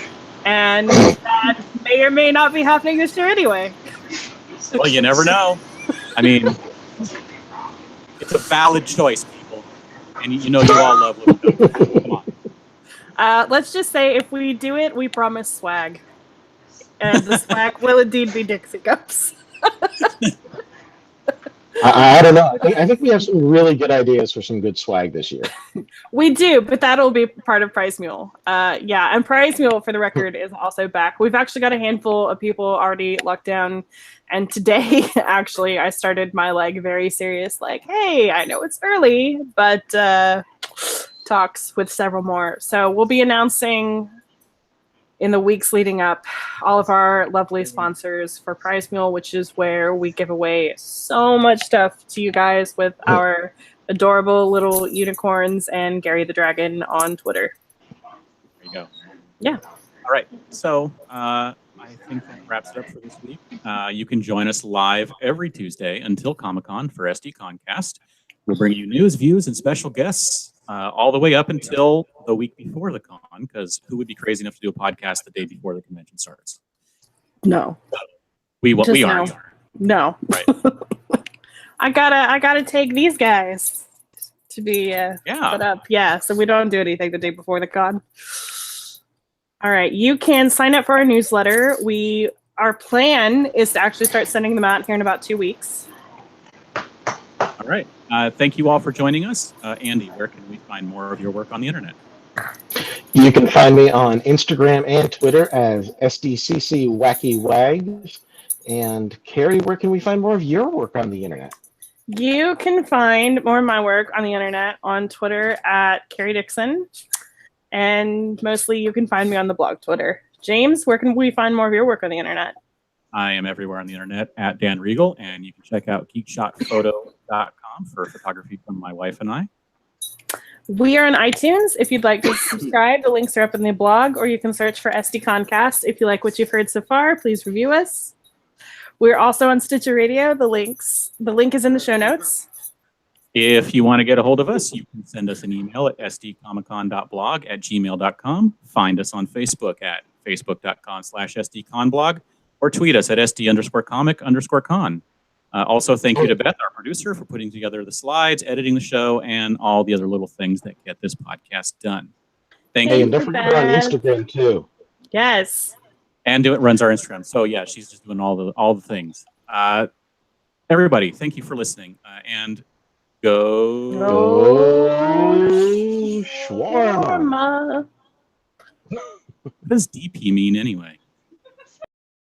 [SPEAKER 4] and that may or may not be happening this year anyway.
[SPEAKER 2] Well, you never know. I mean, it's a valid choice, people. And you know you all love little cookies. Come on.
[SPEAKER 4] Let's just say if we do it, we promise swag. And the swag will indeed be Dixie cups.
[SPEAKER 5] I don't know. I think we have some really good ideas for some good swag this year.
[SPEAKER 4] We do, but that'll be part of Prize Mule. Yeah, and Prize Mule, for the record, is also back. We've actually got a handful of people already locked down. And today, actually, I started my very serious, hey, I know it's early, but talks with several more. So we'll be announcing in the weeks leading up all of our lovely sponsors for Prize Mule, which is where we give away so much stuff to you guys with our adorable little unicorns and Gary the Dragon on Twitter.
[SPEAKER 2] There you go.
[SPEAKER 4] Yeah.
[SPEAKER 2] All right. So I think that wraps it up for this week. You can join us live every Tuesday until Comic-Con for SDConCast. We'll bring you news, views, and special guests all the way up until the week before the con, because who would be crazy enough to do a podcast the day before the convention starts?
[SPEAKER 4] No.
[SPEAKER 2] We are.
[SPEAKER 4] No.
[SPEAKER 2] Right.
[SPEAKER 4] I gotta take these guys to be set up. Yeah, so we don't do anything the day before the con. All right, you can sign up for our newsletter. Our plan is to actually start sending them out here in about 2 weeks.
[SPEAKER 2] All right. Thank you all for joining us. Andy, where can we find more of your work on the internet?
[SPEAKER 5] You can find me on Instagram and Twitter as SDCC Wacky Wags. And Carrie, where can we find more of your work on the internet?
[SPEAKER 4] You can find more of my work on the internet on Twitter at Carrie Dixon. And mostly you can find me on the blog Twitter. James, where can we find more of your work on the internet?
[SPEAKER 2] I am everywhere on the internet at Dan Regal, and you can check out geekshotphoto.com for photography from my wife and I.
[SPEAKER 4] We are on iTunes. If you'd like to subscribe, the links are up in the blog, or you can search for SDConCast. If you like what you've heard so far, please review us. We're also on Stitcher Radio. The link is in the show notes.
[SPEAKER 2] If you want to get a hold of us, you can send us an email at sdcomiccon.blog@gmail.com. Find us on Facebook at facebook.com/sdconblog, or tweet us at sd_comic_con. Also, thank you to Beth, our producer, for putting together the slides, editing the show, and all the other little things that get this podcast done. Thank you.
[SPEAKER 5] And don't forget on Instagram too.
[SPEAKER 4] Yes.
[SPEAKER 2] And runs our Instagram. So yeah, she's just doing all the things. Everybody, thank you for listening. And
[SPEAKER 5] go shawarma.
[SPEAKER 4] Shawarma.
[SPEAKER 2] What does DP mean anyway?